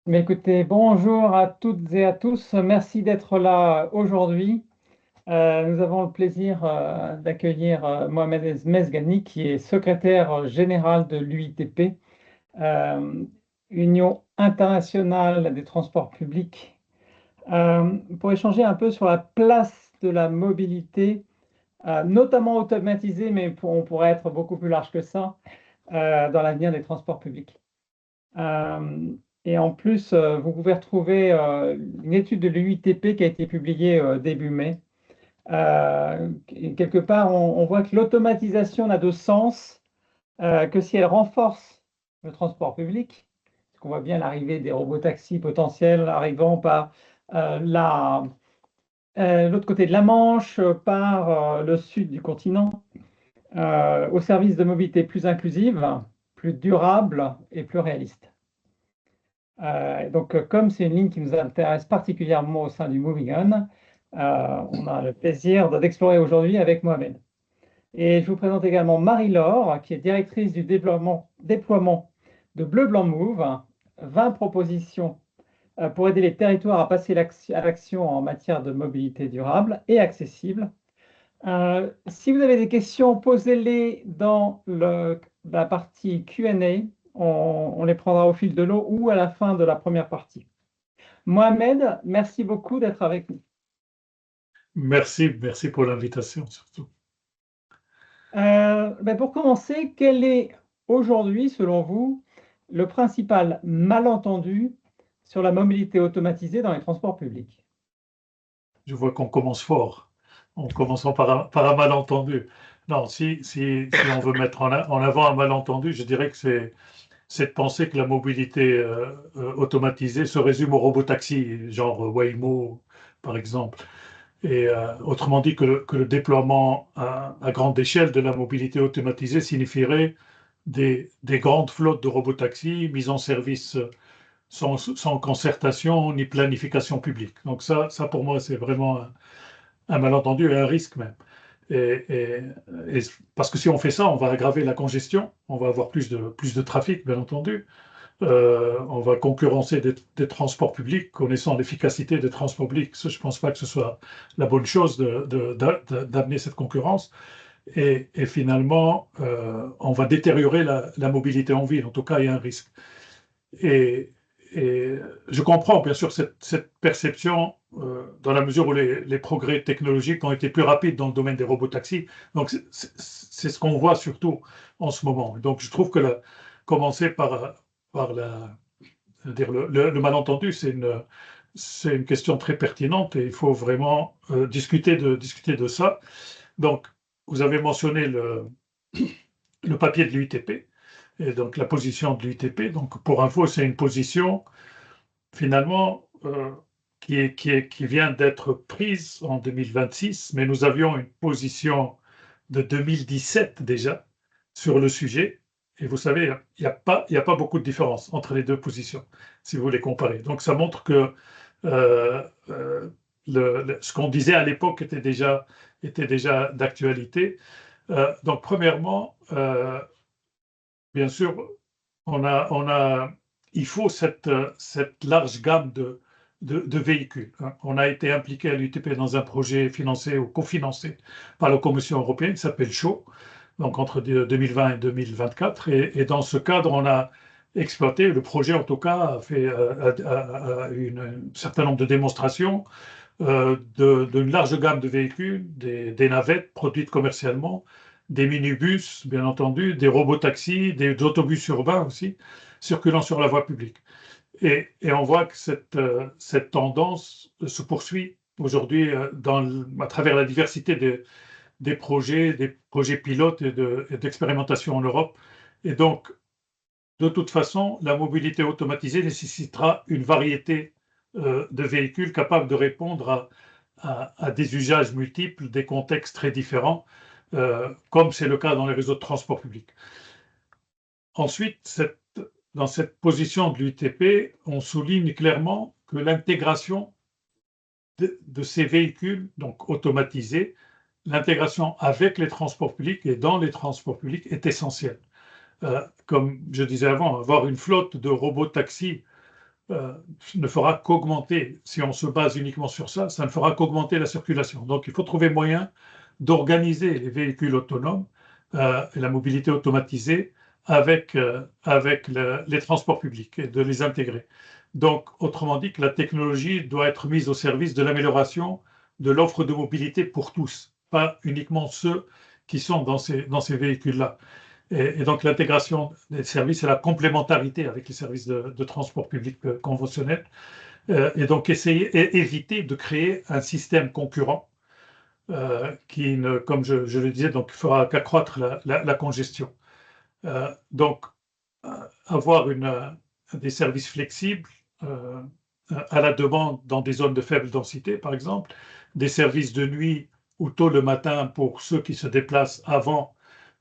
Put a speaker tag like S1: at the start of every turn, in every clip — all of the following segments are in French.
S1: Mais écoutez, bonjour à toutes et à tous. Merci d'être là aujourd'hui. Nous avons le plaisir d'accueillir Mohamed Mesgani, qui est secrétaire général de l'UITP, euh, Union internationale des transports publics, pour échanger un peu sur la place de la mobilité, notamment automatisée, mais on pourrait être beaucoup plus large que ça, dans l'avenir des transports publics. Euh, et en plus, vous pouvez retrouver une étude de l'UITP qui a été publiée début mai. Et quelque part, on voit que l'automatisation n'a de sens que si elle renforce le transport public. Parce qu'on voit bien l'arrivée des robotaxis potentiels arrivant par l'autre côté de la Manche, par le sud du continent, au service de mobilité plus inclusive, plus durable et plus réaliste. Comme c'est une ligne qui nous intéresse particulièrement au sein du Moving On, on a le plaisir d'explorer aujourd'hui avec Mohamed. Et je vous présente également Marie-Laure, qui est directrice du déploiement de Bleu Blanc Move, 20 propositions pour aider les territoires à passer à l'action en matière de mobilité durable et accessible. Si vous avez des questions, posez-les dans la partie Q&A. On les prendra au fil de l'eau ou à la fin de la première partie. Mohamed, merci beaucoup d'être avec nous.
S2: Merci pour l'invitation surtout.
S1: Pour commencer, quel est aujourd'hui, selon vous, le principal malentendu sur la mobilité automatisée dans les transports publics?
S2: Je vois qu'on commence fort, en commençant par un malentendu. Non, si on veut mettre en avant un malentendu, je dirais que c'est de penser que la mobilité automatisée se résume au robotaxi, genre Waymo par exemple. Et autrement dit que le déploiement à grande échelle de la mobilité automatisée signifierait des grandes flottes de robotaxis mises en service sans concertation ni planification publique. Donc ça pour moi, c'est vraiment un malentendu et un risque même. Et, et- et parce que si on fait ça, on va aggraver la congestion, on va avoir plus de trafic, bien entendu. On va concurrencer des transports publics, connaissant l'efficacité des transports publics. Je ne pense pas que ce soit la bonne chose d'amener cette concurrence. Et finalement, on va détériorer la mobilité en ville. En tout cas, il y a un risque. Et, et je comprends bien sûr cette perception dans la mesure où les progrès technologiques ont été plus rapides dans le domaine des robotaxis. Donc c'est ce qu'on voit surtout en ce moment. Donc je trouve que commencer par dire le malentendu, c'est une question très pertinente et il faut vraiment discuter de ça. Donc vous avez mentionné le papier de l'UITP et donc la position de l'UTP. Donc pour info, c'est une position finalement qui vient d'être prise en 2026, mais nous avions une position de 2017 déjà sur le sujet. Et vous savez, il y a pas beaucoup de différence entre les deux positions, si vous les comparez. Donc ça montre que euh, euh, ce qu'on disait à l'époque était déjà d'actualité. Donc premièrement, bien sûr, on a, il faut cette large gamme de véhicules, hein. On a été impliqué à l'UTP dans un projet financé ou cofinancé par la Commission européenne qui s'appelle SHOW, donc entre 2020 et 2024. Et dans ce cadre, on a exploité, le projet en tout cas a fait un certain nombre de démonstrations d'une large gamme de véhicules, des navettes produites commercialement, des minibus, bien entendu, des robotaxis, des autobus urbains aussi, circulant sur la voie publique. Et on voit que cette tendance se poursuit aujourd'hui à travers la diversité des projets pilotes et d'expérimentation en Europe. Et donc, de toute façon, la mobilité automatisée nécessitera une variété de véhicules capables de répondre à des usages multiples, des contextes très différents, comme c'est le cas dans les réseaux de transport public. Ensuite, dans cette position de l'UTP, on souligne clairement que l'intégration de ces véhicules, donc automatisés, l'intégration avec les transports publics et dans les transports publics est essentielle. Comme je disais avant, avoir une flotte de robots taxis ne fera qu'augmenter, si on se base uniquement sur ça, ça ne fera qu'augmenter la circulation. Donc il faut trouver moyen d'organiser les véhicules autonomes et la mobilité automatisée avec les transports publics et de les intégrer. Donc, autrement dit, que la technologie doit être mise au service de l'amélioration de l'offre de mobilité pour tous, pas uniquement ceux qui sont dans ces véhicules-là. Et donc l'intégration des services et la complémentarité avec les services de transport public conventionnels. Et donc essayer et éviter de créer un système concurrent qui, comme je le disais, donc fera qu'accroître la congestion. Donc avoir des services flexibles à la demande dans des zones de faible densité, par exemple, des services de nuit ou tôt le matin pour ceux qui se déplacent avant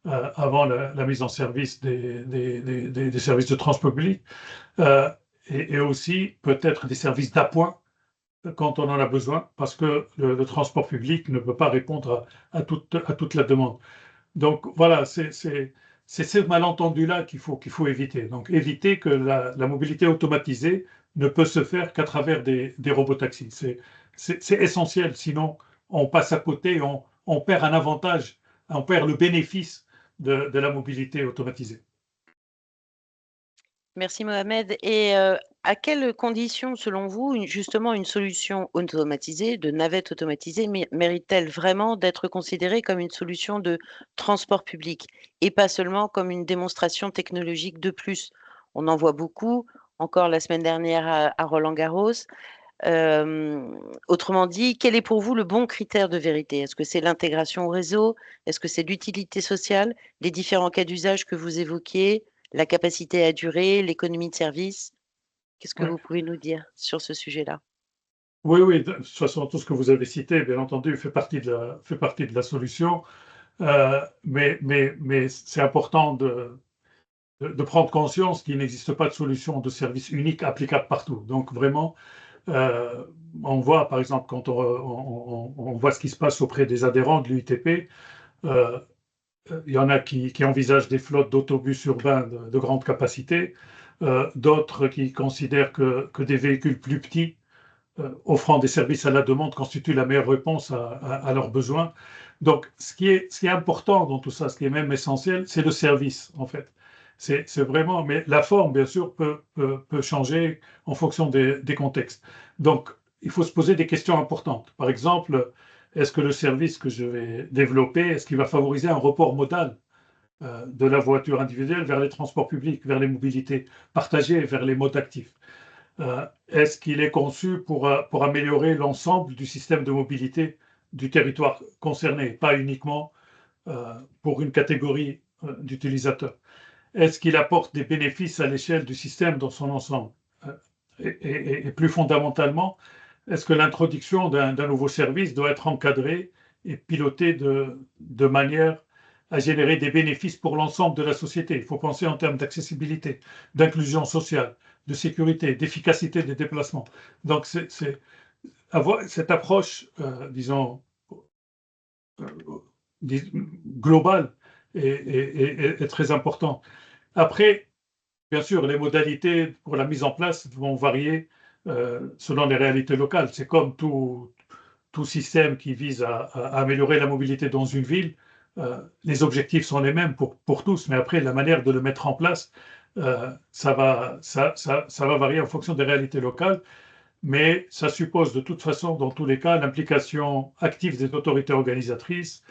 S2: la mise en service des services de transport public, et aussi peut-être des services d'appoint quand on en a besoin, parce que le transport public ne peut pas répondre à toute la demande. Donc voilà, c'est ce malentendu-là qu'il faut éviter. Donc éviter que la mobilité automatisée ne peut se faire qu'à travers des robotaxis. C'est essentiel, sinon on passe à côté, on perd un avantage, on perd le bénéfice de la mobilité automatisée.
S3: Merci Mohamed. Et à quelles conditions, selon vous, justement, une solution automatisée, de navette automatisée, mérite-t-elle vraiment d'être considérée comme une solution de transport public et pas seulement comme une démonstration technologique de plus? On en voit beaucoup, encore la semaine dernière à Roland-Garros. Autrement dit, quel est pour vous le bon critère de vérité? Est-ce que c'est l'intégration au réseau? Est-ce que c'est l'utilité sociale? Les différents cas d'usage que vous évoquiez, la capacité à durer, l'économie de service? Qu'est-ce que
S2: Ouais.
S3: vous pouvez nous dire sur ce sujet-là?
S2: Oui, de toute façon, tout ce que vous avez cité, bien entendu, fait partie de la solution. Mais c'est important de prendre conscience qu'il n'existe pas de solution de service unique applicable partout. Donc vraiment, on voit par exemple quand on voit ce qui se passe auprès des adhérents de l'UITP, il y en a qui envisagent des flottes d'autobus urbains de grande capacité, d'autres qui considèrent que des véhicules plus petits offrant des services à la demande constituent la meilleure réponse à leurs besoins. Donc, ce qui est important dans tout ça, ce qui est même essentiel, c'est le service, en fait. C'est vraiment, mais la forme, bien sûr, peut changer en fonction des contextes. Donc, il faut se poser des questions importantes. Par exemple, est-ce que le service que je vais développer, est-ce qu'il va favoriser un report modal de la voiture individuelle vers les transports publics, vers les mobilités partagées, vers les modes actifs? Est-ce qu'il est conçu pour améliorer l'ensemble du système de mobilité du territoire concerné, pas uniquement pour une catégorie d'utilisateurs? Est-ce qu'il apporte des bénéfices à l'échelle du système dans son ensemble? Et plus fondamentalement, est-ce que l'introduction d'un nouveau service doit être encadrée et pilotée de manière à générer des bénéfices pour l'ensemble de la société? Il faut penser en termes d'accessibilité, d'inclusion sociale, de sécurité, d'efficacité des déplacements. Donc, c'est avoir cette approche, disons, globale est très importante. Après, bien sûr, les modalités pour la mise en place vont varier selon les réalités locales. C'est comme tout système qui vise à améliorer la mobilité dans une ville. Les objectifs sont les mêmes pour tous, mais après, la manière de le mettre en place, ça va varier en fonction des réalités locales. Mais ça suppose de toute façon, dans tous les cas, l'implication active des autorités organisatrices,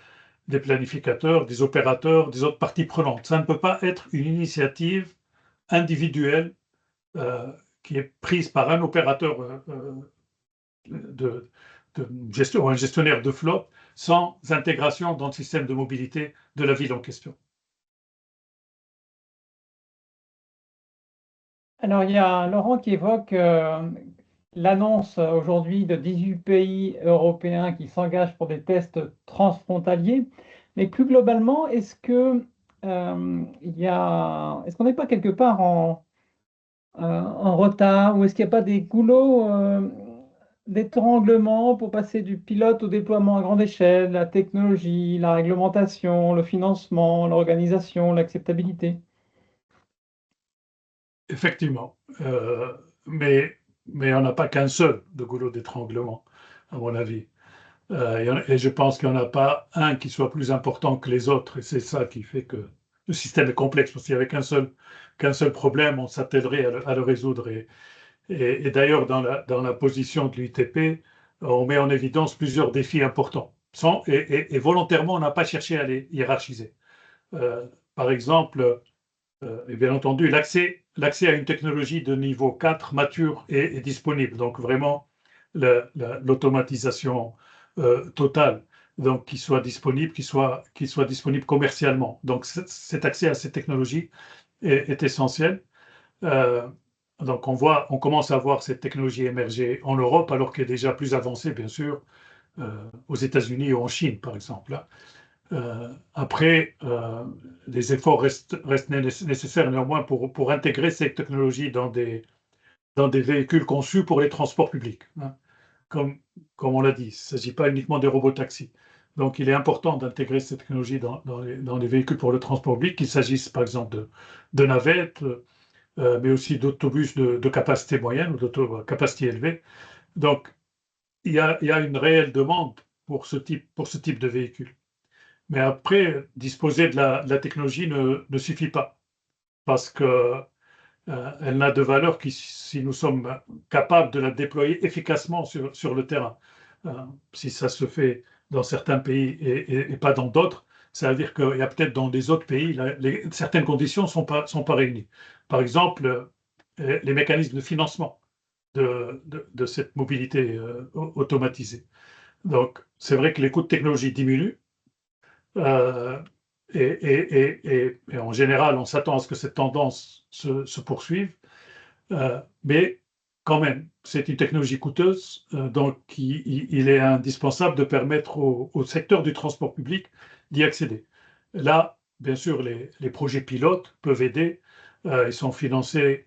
S2: des planificateurs, des opérateurs, des autres parties prenantes. Ça ne peut pas être une initiative individuelle qui est prise par un opérateur de gestion ou un gestionnaire de flotte sans intégration dans le système de mobilité de la ville en question.
S1: Alors, il y a Laurent qui évoque l'annonce aujourd'hui de 18 pays européens qui s'engagent pour des tests transfrontaliers. Mais plus globalement, est-ce qu'on n'est pas quelque part en retard ou est-ce qu'il n'y a pas des goulots d'étranglement pour passer du pilote au déploiement à grande échelle, la technologie, la réglementation, le financement, l'organisation, l'acceptabilité?
S2: Effectivement, mais on n'a pas qu'un seul de goulot d'étranglement, à mon avis. Et je pense qu'il n'y en a pas un qui soit plus important que les autres. Et c'est ça qui fait que le système est complexe. Parce qu'il n'y avait qu'un seul problème, on s'attellerait à le résoudre. Et d'ailleurs, dans la position de l'UTP, on met en évidence plusieurs défis importants. Et volontairement, on n'a pas cherché à les hiérarchiser. Par exemple, et bien entendu, l'accès à une technologie de niveau 4 mature est disponible. Donc vraiment, l'automatisation totale, donc qui soit disponible, qui soit disponible commercialement. Donc cet accès à ces technologies est essentiel. Donc on commence à voir cette technologie émerger en Europe, alors qu'elle est déjà plus avancée, bien sûr, aux États-Unis ou en Chine, par exemple. Après, des efforts restent nécessaires néanmoins pour intégrer ces technologies dans des véhicules conçus pour les transports publics. Hein. Comme on l'a dit, il ne s'agit pas uniquement des robotaxis. Donc, il est important d'intégrer ces technologies dans les véhicules pour le transport public, qu'il s'agisse par exemple de navettes, mais aussi d'autobus de capacité moyenne ou de capacité élevée. Donc, il y a une réelle demande pour ce type de véhicule. Mais après, disposer de la technologie ne suffit pas, parce qu'elle n'a de valeur que si nous sommes capables de la déployer efficacement sur le terrain. Si ça se fait dans certains pays et pas dans d'autres, ça veut dire qu'il y a peut-être dans les autres pays, certaines conditions ne sont pas réunies. Par exemple, les mécanismes de financement de cette mobilité automatisée. Donc, c'est vrai que les coûts de technologie diminuent, et en général, on s'attend à ce que cette tendance se poursuive, mais quand même, c'est une technologie coûteuse, donc il est indispensable de permettre au secteur du transport public d'y accéder. Là, bien sûr, les projets pilotes peuvent aider, ils sont financés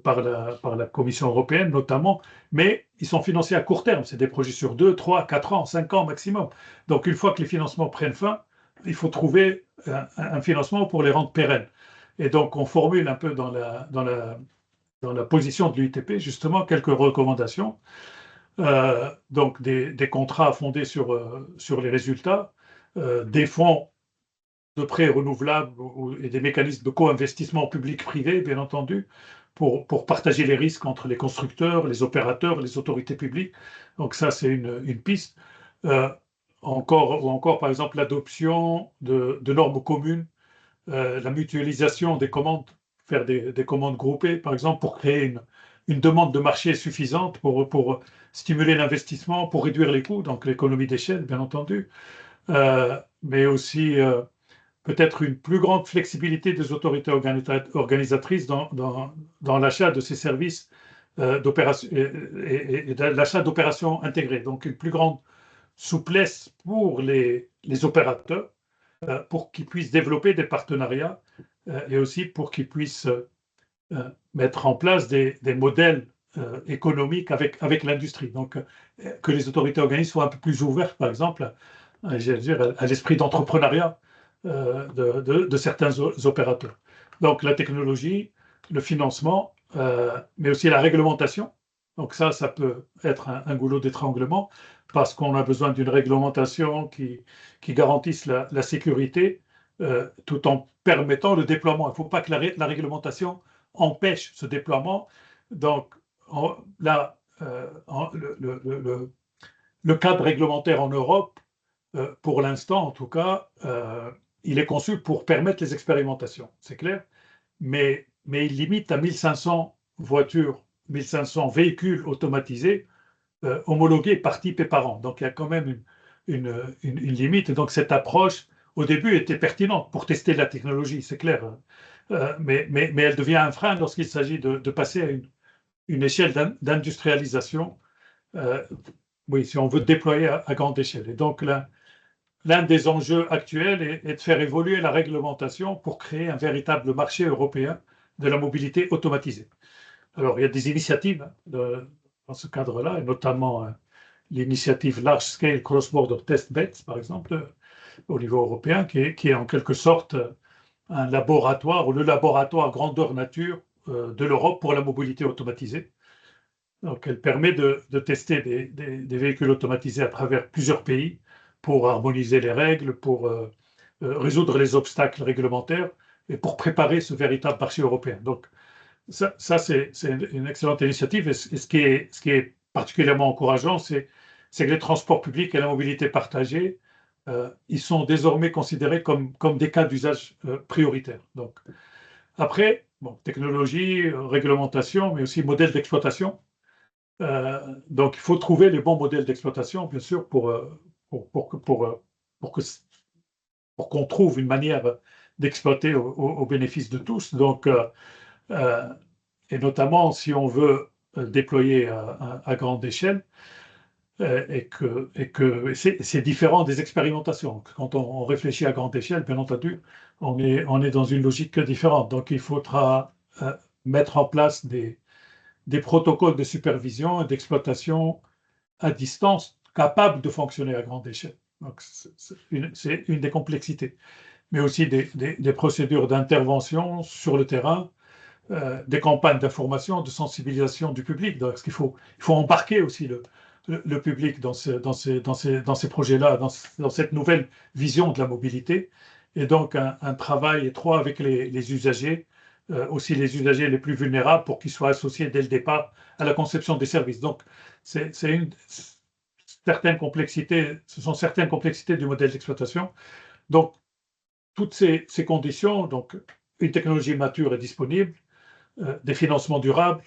S2: par la Commission européenne notamment, mais ils sont financés à court terme, c'est des projets sur 2, 3, 4 ans, 5 ans maximum. Donc une fois que les financements prennent fin, il faut trouver un financement pour les rendre pérennes. Et donc on formule un peu dans la position de l'UTP, justement, quelques recommandations. Donc des contrats fondés sur les résultats, des fonds de prêts renouvelables et des mécanismes de co-investissement public-privé, bien entendu, pour partager les risques entre les constructeurs, les opérateurs, les autorités publiques. Donc ça, c'est une piste. Encore, par exemple, l'adoption de normes communes, la mutualisation des commandes, faire des commandes groupées, par exemple, pour créer une demande de marché suffisante pour stimuler l'investissement, pour réduire les coûts, donc l'économie d'échelle, bien entendu, mais aussi peut-être une plus grande flexibilité des autorités organisatrices dans l'achat de ces services d'opération et l'achat d'opérations intégrées. Donc une plus grande souplesse pour les opérateurs, pour qu'ils puissent développer des partenariats et aussi pour qu'ils puissent mettre en place des modèles économiques avec l'industrie. Donc, que les autorités organisées soient un peu plus ouvertes, par exemple, à l'esprit d'entrepreneuriat de certains opérateurs. Donc, la technologie, le financement, mais aussi la réglementation. Donc ça peut être un goulot d'étranglement parce qu'on a besoin d'une réglementation qui garantisse la sécurité tout en permettant le déploiement. Il ne faut pas que la réglementation empêche ce déploiement. Donc là, le cadre réglementaire en Europe, pour l'instant en tout cas, il est conçu pour permettre les expérimentations, c'est clair, mais il limite à 1500 voitures, 1500 véhicules automatisés homologués par type et par an. Donc il y a quand même une limite. Et donc cette approche, au début, était pertinente pour tester la technologie, c'est clair. Mais elle devient un frein lorsqu'il s'agit de passer à une échelle d'industrialisation, oui, si on veut déployer à grande échelle. Et donc l'un des enjeux actuels est de faire évoluer la réglementation pour créer un véritable marché européen de la mobilité automatisée. Alors, il y a des initiatives dans ce cadre-là, et notamment l'initiative Large Scale Cross-Border Test Beds, par exemple, au niveau européen, qui est en quelque sorte un laboratoire, ou le laboratoire grandeur nature de l'Europe pour la mobilité automatisée. Donc, elle permet de tester des véhicules automatisés à travers plusieurs pays pour harmoniser les règles, pour résoudre les obstacles réglementaires et pour préparer ce véritable marché européen. Donc, ça c'est une excellente initiative. Et ce qui est particulièrement encourageant, c'est que les transports publics et la mobilité partagée, ils sont désormais considérés comme des cas d'usage prioritaires. Donc, après, bon, technologie, réglementation, mais aussi modèle d'exploitation. Donc, il faut trouver les bons modèles d'exploitation, bien sûr, pour que pour qu'on trouve une manière d'exploiter au bénéfice de tous. Donc, et notamment si on veut déployer à grande échelle, et que c'est différent des expérimentations. Quand on réfléchit à grande échelle, bien entendu, on est dans une logique différente. Donc, il faudra mettre en place des protocoles de supervision et d'exploitation à distance capables de fonctionner à grande échelle. Donc, c'est une des complexités. Mais aussi des procédures d'intervention sur le terrain, des campagnes d'information, de sensibilisation du public. Donc, il faut embarquer aussi le public dans ces projets-là, dans cette nouvelle vision de la mobilité. Et donc, un travail étroit avec les usagers, aussi les usagers les plus vulnérables, pour qu'ils soient associés dès le départ à la conception des services. Donc, c'est certaines complexités, ce sont certaines complexités du modèle d'exploitation. Donc, toutes ces conditions, donc une technologie mature et disponible, des financements durables,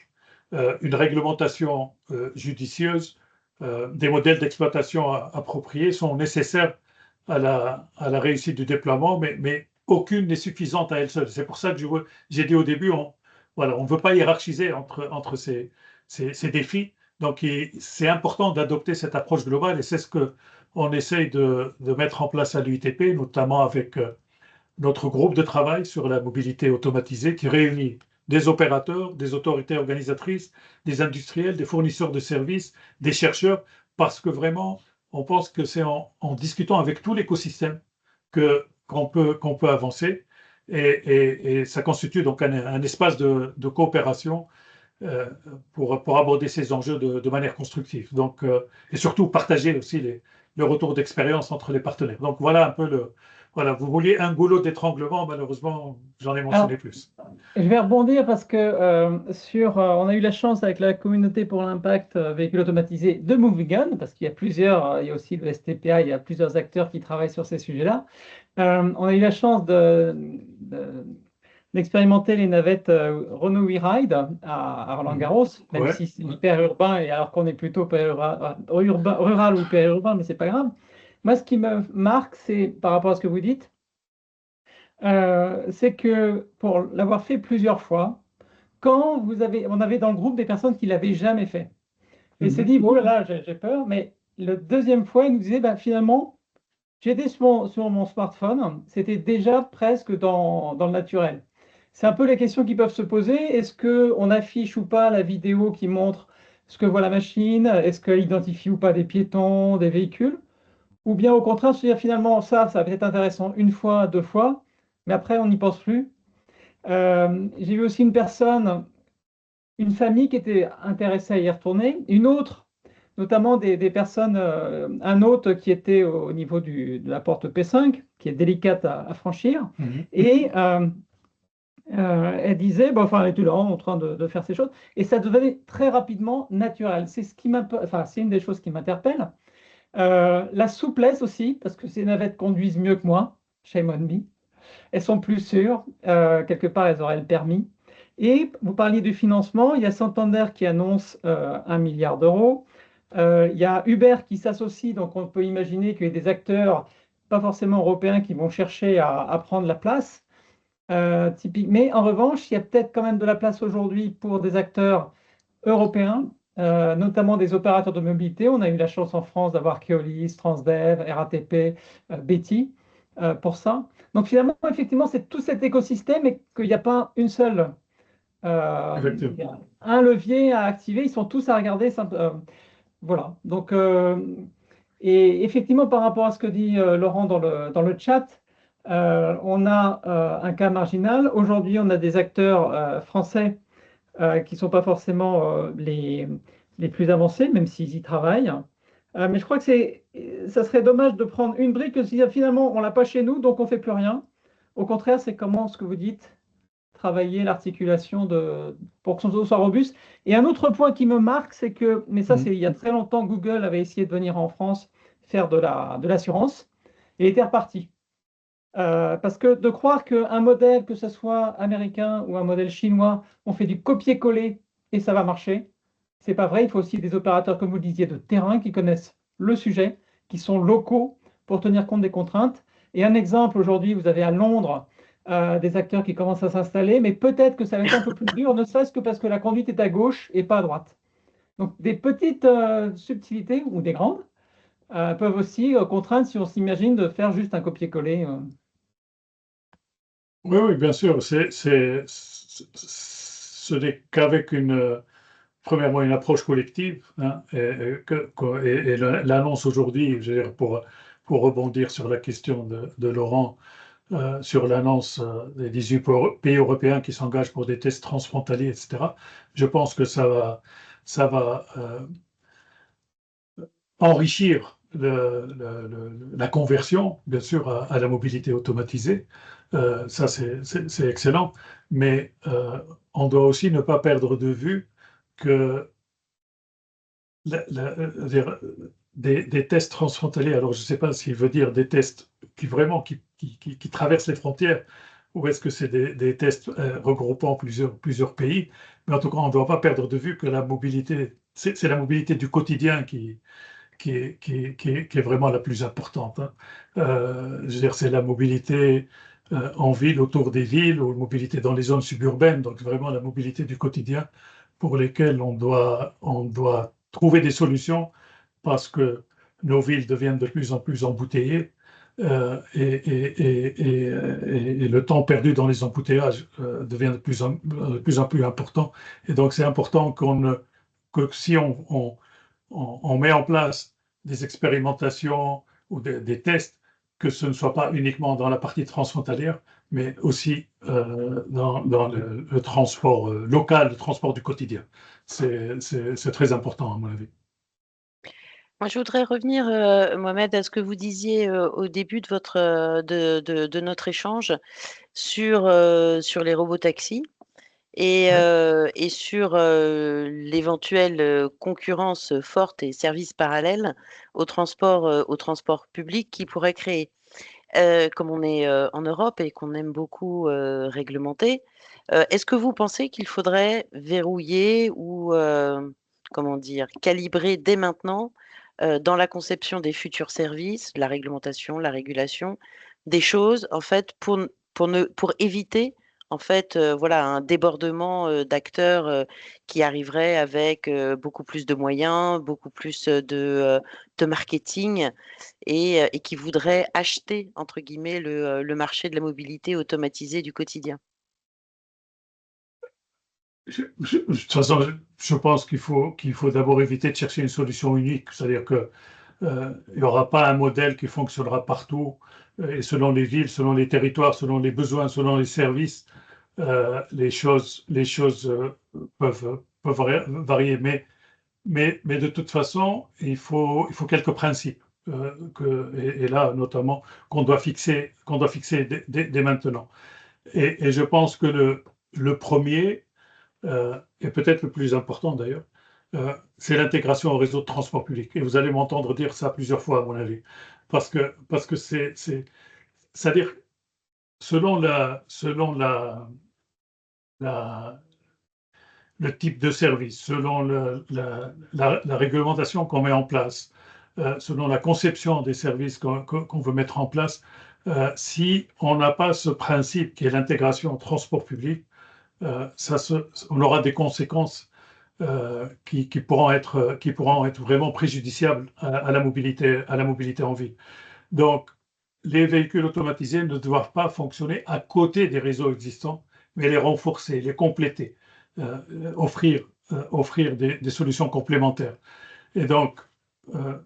S2: une réglementation judicieuse, des modèles d'exploitation appropriés sont nécessaires à la réussite du déploiement, mais aucune n'est suffisante à elle seule. C'est pour ça que j'ai dit au début, voilà, on ne veut pas hiérarchiser entre ces défis. Donc, c'est important d'adopter cette approche globale et c'est ce qu'on essaye de mettre en place à l'UITP, notamment avec notre groupe de travail sur la mobilité automatisée qui réunit des opérateurs, des autorités organisatrices, des industriels, des fournisseurs de services, des chercheurs, parce que vraiment, on pense que c'est en discutant avec tout l'écosystème qu'on peut avancer. Et ça constitue donc un espace de coopération pour aborder ces enjeux de manière constructive. Donc, et surtout partager aussi le retour d'expérience entre les partenaires. Donc voilà un peu voilà, vous vouliez un goulot d'étranglement, malheureusement, j'en ai mentionné plus.
S1: Je vais rebondir parce que on a eu la chance avec la communauté pour l'impact véhicule automatisé de Movigan, parce qu'il y a plusieurs, il y a aussi le STPA, il y a plusieurs acteurs qui travaillent sur ces sujets-là. On a eu la chance d'expérimenter les navettes Renault WeRide à Roland-Garros, même si c'est hyper urbain, et alors qu'on est plutôt rural ou périurbain, mais c'est pas grave. Moi, ce qui me marque, c'est par rapport à ce que vous dites, c'est que pour l'avoir fait plusieurs fois, quand on avait dans le groupe des personnes qui l'avaient jamais fait, et s'est dit, oh là là, j'ai peur, mais la deuxième fois, il nous disait, bah, finalement, j'étais sur mon smartphone, c'était déjà presque dans le naturel. C'est un peu les questions qui peuvent se poser. Est-ce qu'on affiche ou pas la vidéo qui montre ce que voit la machine? Est-ce qu'elle identifie ou pas des piétons, des véhicules? Ou bien au contraire, se dire finalement, ça va être intéressant une fois, deux fois, mais après, on n'y pense plus. J'ai vu aussi une famille qui était intéressée à y retourner, une autre, notamment des personnes, un autre qui était au niveau de la porte P5, qui est délicate à franchir, et elle disait, bon, enfin, elle était là en train de faire ces choses, et ça devenait très rapidement naturel. C'est c'est une des choses qui m'interpelle. La souplesse aussi, parce que ces navettes conduisent mieux que moi, shame on me. Elles sont plus sûres, quelque part, elles auraient le permis. Et vous parliez du financement, il y a Santander qui annonce 1 milliard d'euros. Il y a Uber qui s'associe, donc on peut imaginer qu'il y a des acteurs, pas forcément européens, qui vont chercher à prendre la place. Mais en revanche, il y a peut-être quand même de la place aujourd'hui pour des acteurs européens, notamment des opérateurs de mobilité. On a eu la chance en France d'avoir Keolis, Transdev, RATP, Betty pour ça. Donc finalement, effectivement, c'est tout cet écosystème et qu'il n'y a pas une seule, il y a un levier à activer. Ils sont tous à regarder. Voilà. Donc, et effectivement, par rapport à ce que dit Laurent dans le chat, on a un cas marginal. Aujourd'hui, on a des acteurs français qui ne sont pas forcément les plus avancés, même s'ils y travaillent. Mais je crois que ça serait dommage de prendre une brique que si finalement on l'a pas chez nous, donc on fait plus rien. Au contraire, c'est comment ce que vous dites, travailler l'articulation pour que son réseau soit robuste. Et un autre point qui me marque, c'est que, mais ça c'est il y a très longtemps, Google avait essayé de venir en France faire de l'assurance et était reparti. Parce que de croire qu'un modèle, que ce soit américain ou un modèle chinois, on fait du copier-coller et ça va marcher, c'est pas vrai. Il faut aussi des opérateurs, comme vous le disiez, de terrain qui connaissent le sujet, qui sont locaux pour tenir compte des contraintes. Et un exemple, aujourd'hui, vous avez à Londres des acteurs qui commencent à s'installer, mais peut-être que ça va être un peu plus dur, ne serait-ce que parce que la conduite est à gauche et pas à droite. Donc des petites subtilités ou des grandes peuvent aussi contraindre si on s'imagine de faire juste un copier-coller.
S2: Oui, oui, bien sûr. Ce n'est qu'avec premièrement, une approche collective, hein, et l'annonce aujourd'hui, je veux dire, pour rebondir sur la question de Laurent, sur l'annonce des 18 pays européens qui s'engagent pour des tests transfrontaliers, etc., je pense que ça va enrichir la conversion, bien sûr, à la mobilité automatisée. Ça, c'est excellent. Mais on doit aussi ne pas perdre de vue que des tests transfrontaliers, alors je ne sais pas s'il veut dire des tests qui vraiment qui traversent les frontières, ou est-ce que c'est des tests regroupant plusieurs pays, mais en tout cas, on ne doit pas perdre de vue que la mobilité, c'est la mobilité du quotidien qui est vraiment la plus importante, hein. Je veux dire, c'est la mobilité en ville, autour des villes, ou la mobilité dans les zones suburbaines, donc vraiment la mobilité du quotidien pour lesquelles on doit trouver des solutions parce que nos villes deviennent de plus en plus embouteillées, et le temps perdu dans les embouteillages devient de plus en plus important. Et donc c'est important que si on met en place des expérimentations ou des tests, que ce ne soit pas uniquement dans la partie transfrontalière, mais aussi dans le transport local, le transport du quotidien. C'est très important, à mon avis.
S3: Moi, je voudrais revenir, Mohamed, à ce que vous disiez au début de notre échange sur les robotaxis
S2: Oui.
S3: et sur l'éventuelle concurrence forte et services parallèles au transport public qui pourrait créer. Comme on est en Europe et qu'on aime beaucoup réglementer, est-ce que vous pensez qu'il faudrait verrouiller ou, comment dire, calibrer dès maintenant, dans la conception des futurs services, la réglementation, la régulation, des choses en fait pour éviter en fait, voilà un débordement, d'acteurs, qui arriveraient avec, beaucoup plus de moyens, beaucoup plus, de marketing et qui voudraient «acheter» entre guillemets le marché de la mobilité automatisée du quotidien.
S2: De toute façon, je pense qu'il faut d'abord éviter de chercher une solution unique, c'est-à-dire que il n'y aura pas un modèle qui fonctionnera partout, et selon les villes, selon les territoires, selon les besoins, selon les services, les choses peuvent varier. Mais de toute façon, il faut quelques principes, et là notamment qu'on doit fixer dès maintenant. Et je pense que le premier, et peut-être le plus important d'ailleurs, c'est l'intégration au réseau de transport public. Et vous allez m'entendre dire ça plusieurs fois, à mon avis, parce que c'est-à-dire, selon le type de service, selon la réglementation qu'on met en place, selon la conception des services qu'on veut mettre en place, si on n'a pas ce principe qui est l'intégration au transport public, on aura des conséquences qui pourront être vraiment préjudiciables à la mobilité en ville. Donc, les véhicules automatisés ne doivent pas fonctionner à côté des réseaux existants, mais les renforcer, les compléter, euh, offrir des solutions complémentaires. Et donc, euh,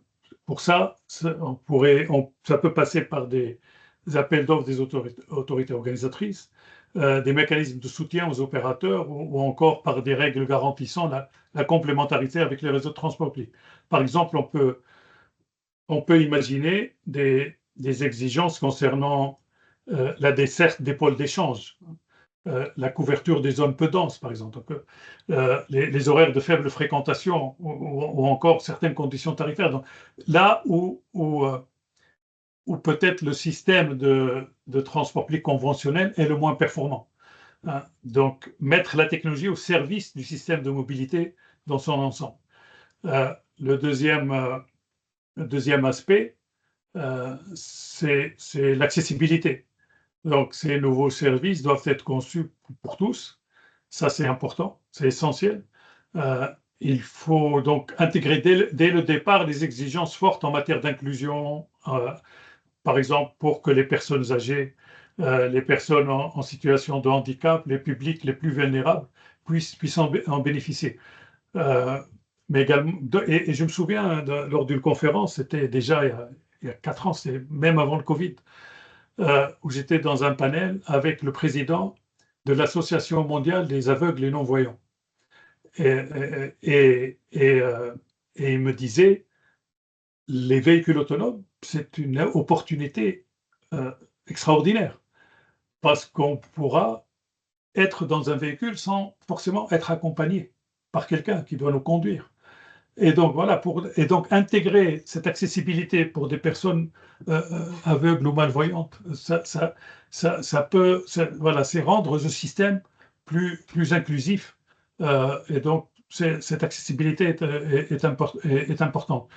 S2: pour ça, ça peut passer par des appels d'offres des autorités organisatrices, des mécanismes de soutien aux opérateurs ou encore par des règles garantissant la complémentarité avec les réseaux de transport public. Par exemple, on peut imaginer des exigences concernant la desserte des pôles d'échange, la couverture des zones peu denses, par exemple, donc, les horaires de faible fréquentation ou encore certaines conditions tarifaires. Donc, là où peut-être le système de transport public conventionnel est le moins performant. Hein. Donc, mettre la technologie au service du système de mobilité dans son ensemble. Le deuxième aspect, c'est l'accessibilité. Donc, ces nouveaux services doivent être conçus pour tous. Ça, c'est important, c'est essentiel. Il faut donc intégrer dès le départ des exigences fortes en matière d'inclusion, par exemple pour que les personnes âgées, les personnes en situation de handicap, les publics les plus vulnérables puissent en bénéficier. Mais également, et je me souviens lors d'une conférence, c'était déjà il y a 4 ans, c'était même avant le Covid, où j'étais dans un panel avec le président de l'Association mondiale des aveugles et non-voyants. Et il me disait, les véhicules autonomes, c'est une opportunité extraordinaire, parce qu'on pourra être dans un véhicule sans forcément être accompagné par quelqu'un qui doit nous conduire. Et donc, voilà, et donc intégrer cette accessibilité pour des personnes aveugles ou malvoyantes, ça peut, voilà, c'est rendre ce système plus inclusif. Et donc, cette accessibilité est importante.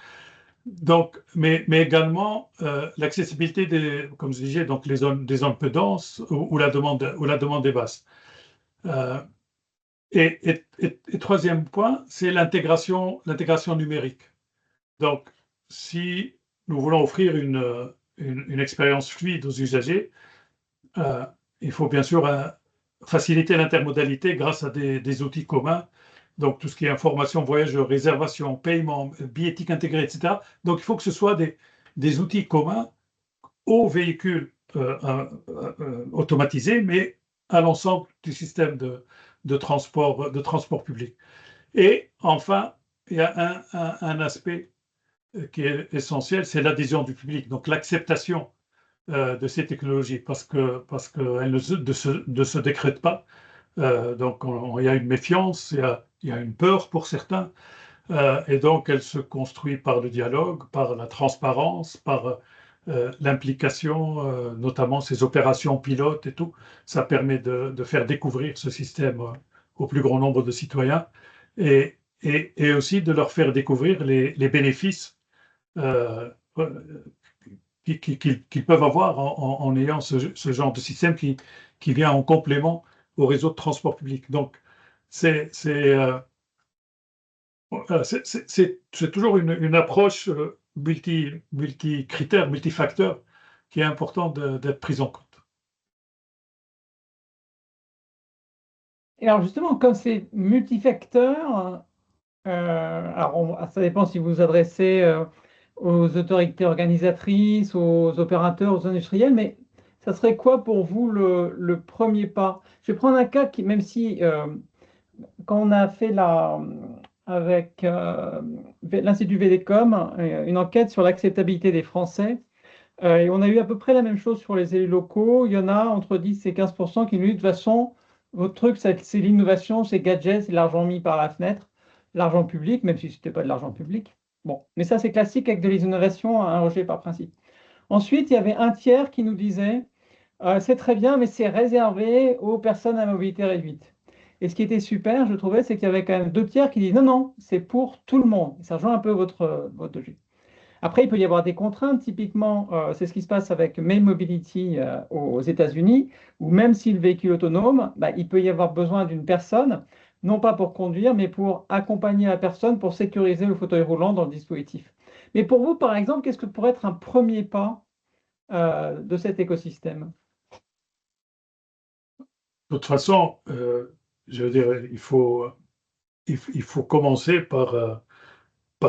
S2: Donc, mais également l'accessibilité comme je disais, donc des zones peu denses où la demande est basse. Et troisième point, c'est l'intégration numérique. Donc, si nous voulons offrir une expérience fluide aux usagers, il faut bien sûr faciliter l'intermodalité grâce à des outils communs. Donc, tout ce qui est information, voyageurs, réservation, paiement, billettique intégrée, etc. Donc, il faut que ce soit des outils communs aux véhicules automatisés, mais à l'ensemble du système de transport public. Et enfin, il y a un aspect qui est essentiel, c'est l'adhésion du public, donc l'acceptation de ces technologies, parce qu'elles ne se décrètent pas. Donc, il y a une méfiance, il y a une peur pour certains, et donc elle se construit par le dialogue, par la transparence, par l'implication, notamment ces opérations pilotes et tout. Ça permet de faire découvrir ce système au plus grand nombre de citoyens et aussi de leur faire découvrir les bénéfices qu'ils peuvent avoir en ayant ce genre de système qui vient en complément au réseau de transport public. Donc, c'est toujours une approche multi-critères, multifacteurs, qui est important d'être prise en compte.
S1: Et alors justement, comme c'est multifacteur, alors ça dépend si vous vous adressez aux autorités organisatrices, aux opérateurs, aux industriels, mais ça serait quoi pour vous le premier pas? Je vais prendre un cas qui, même si quand on a fait avec l'Institut Védécom une enquête sur l'acceptabilité des Français, et on a eu à peu près la même chose sur les élus locaux. Il y en a entre 10 et 15% qui nous disent de toute façon, votre truc, c'est l'innovation, c'est gadget, c'est l'argent mis par la fenêtre, l'argent public, même si ce n'était pas de l'argent public. Bon, mais ça, c'est classique avec de l'innovation, un rejet par principe. Ensuite, il y avait un tiers qui nous disait c'est très bien, mais c'est réservé aux personnes à mobilité réduite. Et ce qui était super, je trouvais, c'est qu'il y avait quand même 2 tiers qui disent non, non, c'est pour tout le monde. Et ça rejoint un peu votre logique. Après, il peut y avoir des contraintes. Typiquement, c'est ce qui se passe avec May Mobility aux États-Unis, où même si le véhicule autonome, bah, il peut y avoir besoin d'une personne, non pas pour conduire, mais pour accompagner la personne, pour sécuriser le fauteuil roulant dans le dispositif. Mais pour vous, par exemple, qu'est-ce que pourrait être un premier pas de cet écosystème?
S2: De toute façon, je veux dire, il faut commencer par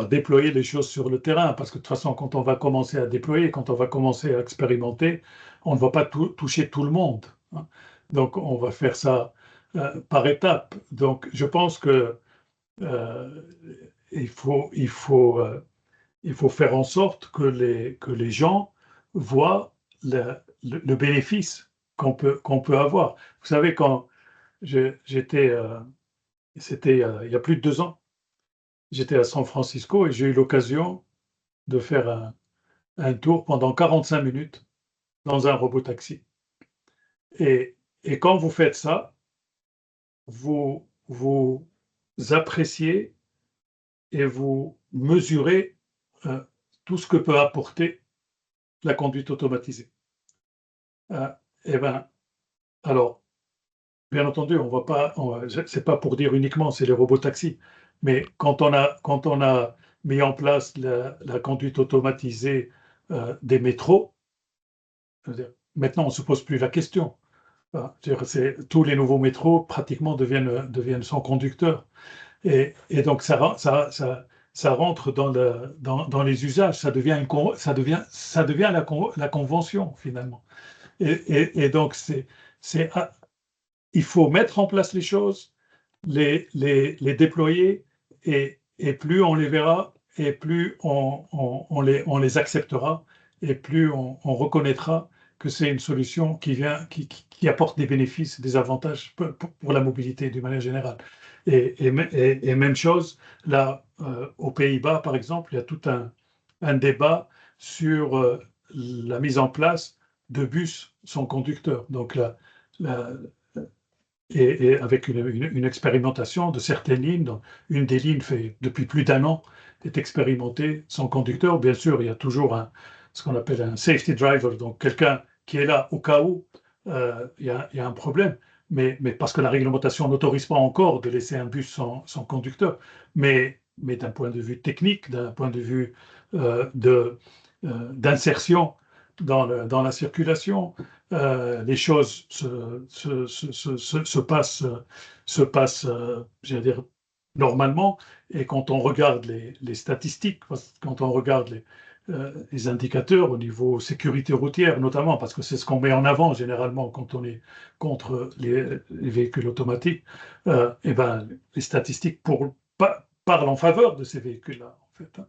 S2: déployer les choses sur le terrain, parce que de toute façon, quand on va commencer à déployer, quand on va commencer à expérimenter, on ne va pas toucher tout le monde. Hein. Donc, on va faire ça par étapes. Donc, je pense que il faut faire en sorte que les gens voient le bénéfice qu'on peut avoir. Vous savez, quand j'étais, c'était il y a plus de 2 ans, j'étais à San Francisco et j'ai eu l'occasion de faire un tour pendant 45 minutes dans un robot-taxi. Et, et quand vous faites ça, vous appréciez et vous mesurez euh, tout ce que peut apporter la conduite automatisée. Euh, eh ben, alors, bien entendu, on va pas, c'est pas pour dire uniquement c'est les robots taxis, mais quand on a mis en place la conduite automatisée des métros, je veux dire, maintenant on ne se pose plus la question. Tous les nouveaux métros pratiquement deviennent sans conducteur. Et donc ça rentre dans les usages, ça devient la convention finalement. Et donc c'est, il faut mettre en place les choses, les déployer, et plus on les verra, et plus on les acceptera, et plus on reconnaîtra que c'est une solution qui apporte des bénéfices, des avantages pour la mobilité d'une manière générale. Et même chose, là, aux Pays-Bas, par exemple, il y a tout un débat sur la mise en place de bus sans conducteur. Donc, la, et avec une expérimentation de certaines lignes. Donc, une des lignes fait depuis plus d'1 an est expérimentée sans conducteur. Bien sûr, il y a toujours ce qu'on appelle un safety driver, donc quelqu'un qui est là au cas où il y a un problème. Mais parce que la réglementation n'autorise pas encore de laisser un bus sans conducteur. Mais d'un point de vue technique, d'un point de vue d'insertion dans la circulation, les choses se passent, je veux dire, normalement. Et quand on regarde les statistiques, quand on regarde les indicateurs au niveau sécurité routière, notamment, parce que c'est ce qu'on met en avant généralement quand on est contre les véhicules automatiques, et ben, les statistiques parlent en faveur de ces véhicules-là, en fait.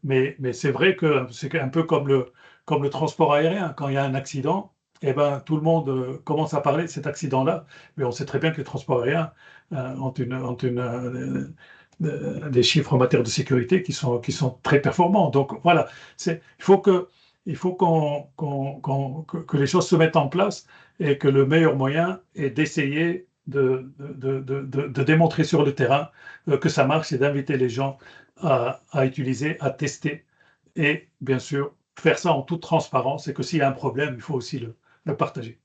S2: Mais c'est vrai que c'est un peu comme le transport aérien. Quand il y a un accident, eh ben, tout le monde commence à parler de cet accident-là, mais on sait très bien que les transports aériens ont des chiffres en matière de sécurité qui sont très performants. Donc voilà, il faut que les choses se mettent en place, et que le meilleur moyen est d'essayer de démontrer sur le terrain que ça marche, et d'inviter les gens à utiliser, à tester, et bien sûr faire ça en toute transparence, et que s'il y a un problème, il faut aussi le partager.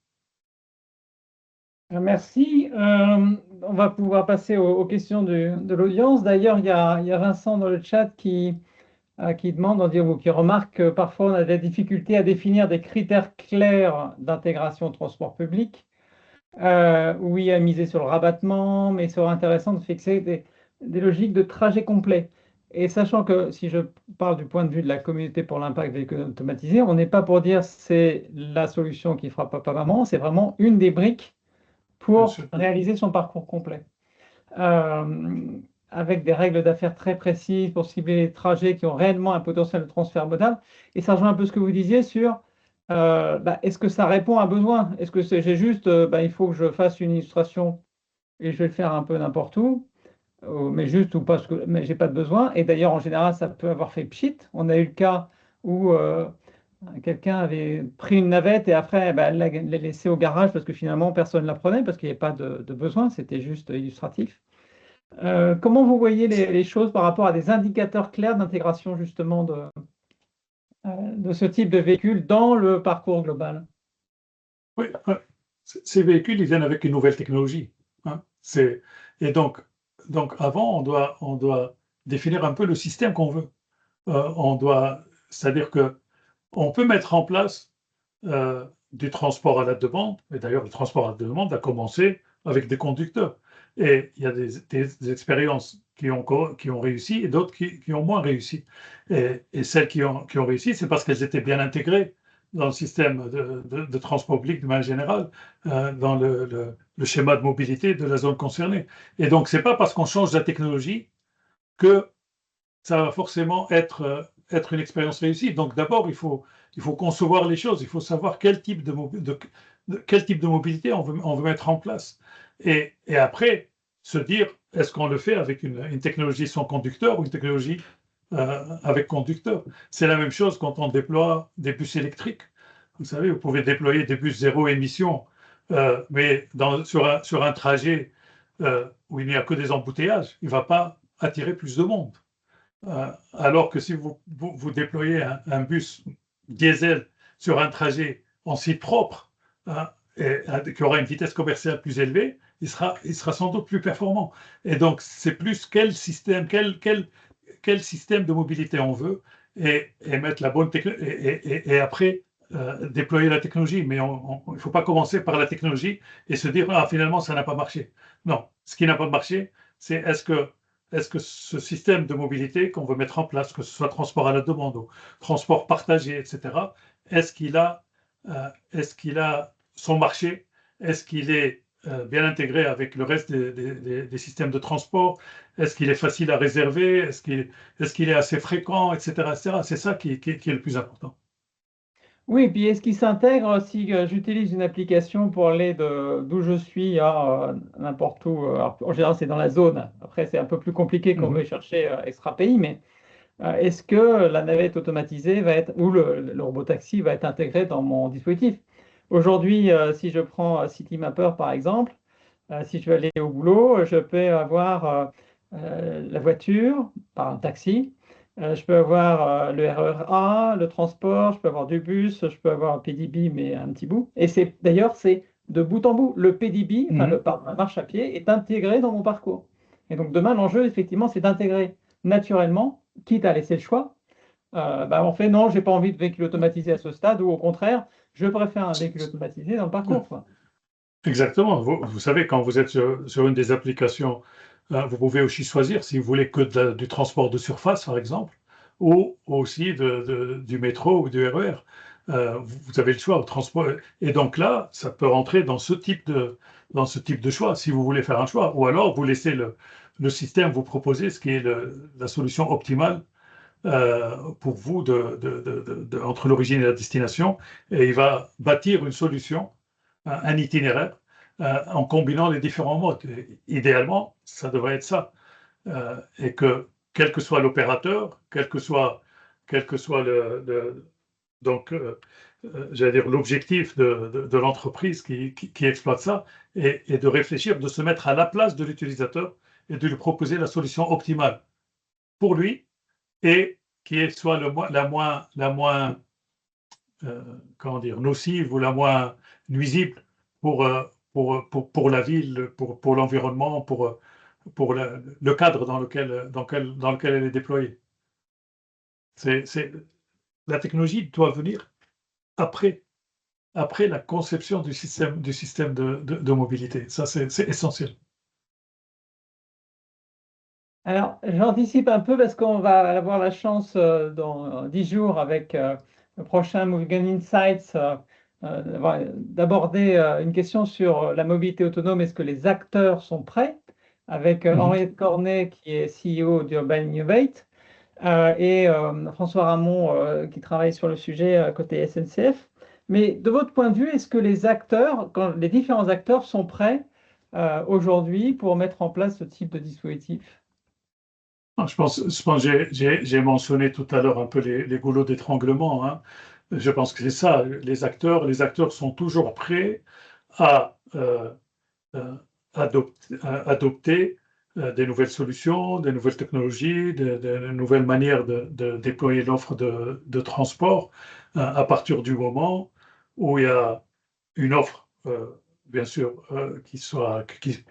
S1: Merci. On va pouvoir passer aux questions de l'audience. D'ailleurs, il y a Vincent dans le chat qui demande, ou qui remarque que parfois on a des difficultés à définir des critères clairs d'intégration au transport public. Oui, à miser sur le rabattement, mais il serait intéressant de fixer des logiques de trajet complet. Et sachant que si je parle du point de vue de la communauté pour l'impact véhicule automatisé, on n'est pas pour dire c'est la solution qui fera papa-maman, c'est vraiment une des briques
S2: Bien
S1: pour
S2: sûr.
S1: réaliser son parcours complet. Euh, avec des règles d'affaires très précises pour cibler les trajets qui ont réellement un potentiel de transfert modal. Et ça rejoint un peu ce que vous disiez sur est-ce que ça répond à un besoin? Est-ce que j'ai juste, il faut que je fasse une illustration et je vais le faire un peu n'importe où, mais juste ou parce que mais j'ai pas de besoin. Et d'ailleurs, en général, ça peut avoir fait pchit. On a eu le cas où quelqu'un avait pris une navette et après, elle l'a laissée au garage parce que finalement, personne ne la prenait parce qu'il n'y avait pas de besoin, c'était juste illustratif. Comment vous voyez les choses par rapport à des indicateurs clairs d'intégration justement de ce type de véhicule dans le parcours global?
S2: Oui, ces véhicules, ils viennent avec une nouvelle technologie, hein. Et donc avant, on doit définir un peu le système qu'on veut. C'est-à-dire que on peut mettre en place du transport à la demande, et d'ailleurs le transport à la demande a commencé avec des conducteurs. Et il y a des expériences qui ont réussi, et d'autres qui ont moins réussi. Et celles qui ont réussi, c'est parce qu'elles étaient bien intégrées dans le système de transport public de manière générale, dans le schéma de mobilité de la zone concernée. Et donc, ce n'est pas parce qu'on change la technologie que ça va forcément être une expérience réussie. Donc d'abord, il faut concevoir les choses, il faut savoir quel type quel type de mobilité on veut mettre en place. Et après, se dire, est-ce qu'on le fait avec une technologie sans conducteur ou une technologie avec conducteur? C'est la même chose quand on déploie des bus électriques. Vous savez, vous pouvez déployer des bus zéro émission, mais sur un trajet où il n'y a que des embouteillages, il ne va pas attirer plus de monde. Alors que si vous déployez un bus diesel sur un trajet en site propre, hein, qui aura une vitesse commerciale plus élevée, il sera sans doute plus performant. Et donc, c'est plus quel système de mobilité on veut et mettre la bonne technologie et après déployer la technologie. Mais il ne faut pas commencer par la technologie et se dire, ah, finalement, ça n'a pas marché. Non, ce qui n'a pas marché, c'est est-ce que ce système de mobilité qu'on veut mettre en place, que ce soit transport à la demande ou transport partagé, etc., est-ce qu'il a son marché? Est-ce qu'il est bien intégré avec le reste des systèmes de transport? Est-ce qu'il est facile à réserver? Est-ce qu'il est assez fréquent, etc., etc. C'est ça qui est le plus important.
S1: Oui, et puis est-ce qu'il s'intègre si j'utilise une application pour aller d'où je suis à n'importe où? Alors, en général, c'est dans la zone. Après, c'est un peu plus compliqué quand on veut chercher extra-pays, mais est-ce que la navette automatisée va être, ou le robotaxi va être intégré dans mon dispositif? Aujourd'hui, si je prends CityMapper par exemple, si je veux aller au boulot, je peux avoir la voiture par un taxi, je peux avoir le RER A, le transport, je peux avoir du bus, je peux avoir un PDB, mais un petit bout. Et d'ailleurs, c'est de bout en bout. Le PDB, enfin la marche à pied, est intégré dans mon parcours. Et donc demain, l'enjeu, effectivement, c'est d'intégrer naturellement, quitte à laisser le choix. On fait non, j'ai pas envie de véhicule automatisé à ce stade, ou au contraire, je préfère un véhicule automatisé dans le parcours, quoi.
S2: Exactement. Vous savez, quand vous êtes sur une des applications, vous pouvez aussi choisir si vous voulez que du transport de surface, par exemple, ou aussi du métro ou du RER. Vous avez le choix au transport. Et donc là, ça peut rentrer dans ce type de choix, si vous voulez faire un choix. Ou alors, vous laissez le système vous proposer ce qui est la solution optimale pour vous entre l'origine et la destination. Et il va bâtir une solution, un itinéraire, en combinant les différents modes. Et idéalement, ça devrait être ça. Et que, quel que soit l'opérateur, quel que soit j'allais dire l'objectif de l'entreprise qui exploite ça, et de réfléchir, de se mettre à la place de l'utilisateur et de lui proposer la solution optimale pour lui et qui soit la moins comment dire, nocive ou la moins nuisible pour la ville, pour l'environnement, pour le cadre dans lequel elle est déployée. La technologie doit venir après, après la conception du système de mobilité. Ça, c'est essentiel.
S1: Alors, j'anticipe un peu parce qu'on va avoir la chance dans 10 jours avec le prochain Moving Insights d'aborder une question sur la mobilité autonome. Est-ce que les acteurs sont prêts? Avec Henriette Cornet qui est CEO d'Urban Innovate et François Ramon qui travaille sur le sujet côté SNCF. Mais de votre point de vue, est-ce que les différents acteurs sont prêts aujourd'hui pour mettre en place ce type de dispositif?
S2: Je pense que j'ai mentionné tout à l'heure un peu les goulots d'étranglement, hein. Je pense que c'est ça. Les acteurs sont toujours prêts à adopter des nouvelles solutions, des nouvelles technologies, de nouvelles manières de déployer l'offre de transport à partir du moment où il y a une offre, bien sûr,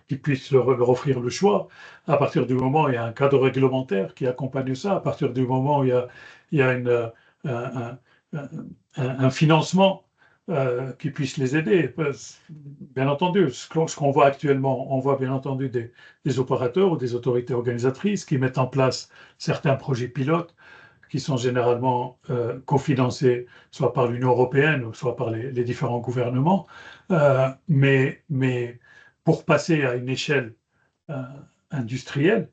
S2: qui puisse leur offrir le choix, à partir du moment où il y a un cadre réglementaire qui accompagne ça, à partir du moment où il y a un, un financement qui puisse les aider. Bien entendu, ce qu'on voit actuellement, on voit bien entendu des opérateurs ou des autorités organisatrices qui mettent en place certains projets pilotes qui sont généralement cofinancés soit par l'Union européenne, ou soit par les différents gouvernements. Mais pour passer à une échelle industrielle,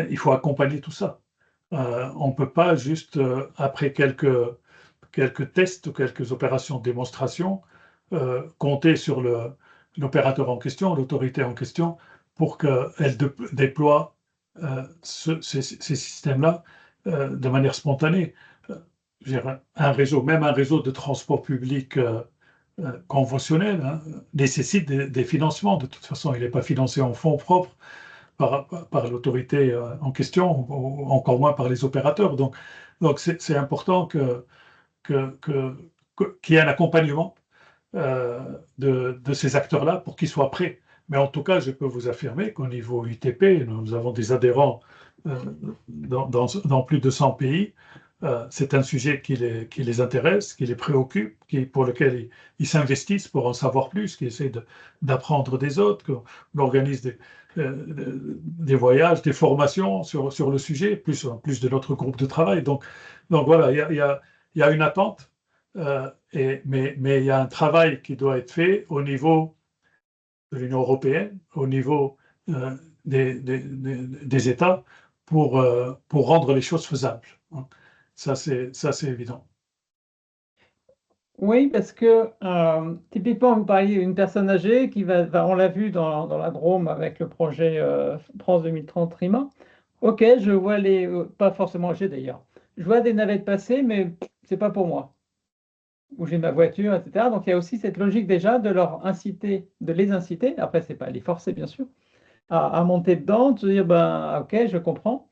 S2: il faut accompagner tout ça. On ne peut pas juste, après quelques tests ou quelques opérations de démonstration, compter sur l'opérateur en question, l'autorité en question, pour qu'elle déploie ces systèmes-là de manière spontanée. Même un réseau de transport public conventionnel nécessite des financements. De toute façon, il n'est pas financé en fonds propres par l'autorité en question, ou encore moins par les opérateurs. Donc c'est important qu'il y ait un accompagnement de ces acteurs-là pour qu'ils soient prêts. Mais en tout cas, je peux vous affirmer qu'au niveau UTP, nous avons des adhérents dans plus de 100 pays. C'est un sujet qui les intéresse, qui les préoccupe, pour lequel ils s'investissent pour en savoir plus, qui essaient d'apprendre des autres, qu'on organise des voyages, des formations sur le sujet, plus de notre groupe de travail. Donc voilà, il y a une attente, mais il y a un travail qui doit être fait au niveau de l'Union européenne, au niveau des États, pour rendre les choses faisables. Ça, c'est évident.
S1: Oui, parce que typiquement, vous parliez d'une personne âgée qui on l'a vu dans la Drôme avec le projet France 2030 RIMA. Ok, je vois pas forcément âgés d'ailleurs, je vois des navettes passer, mais c'est pas pour moi. Où j'ai ma voiture, etc. Donc il y a aussi cette logique déjà de les inciter, après c'est pas les forcer bien sûr, à monter dedans, de se dire ben ok, je comprends.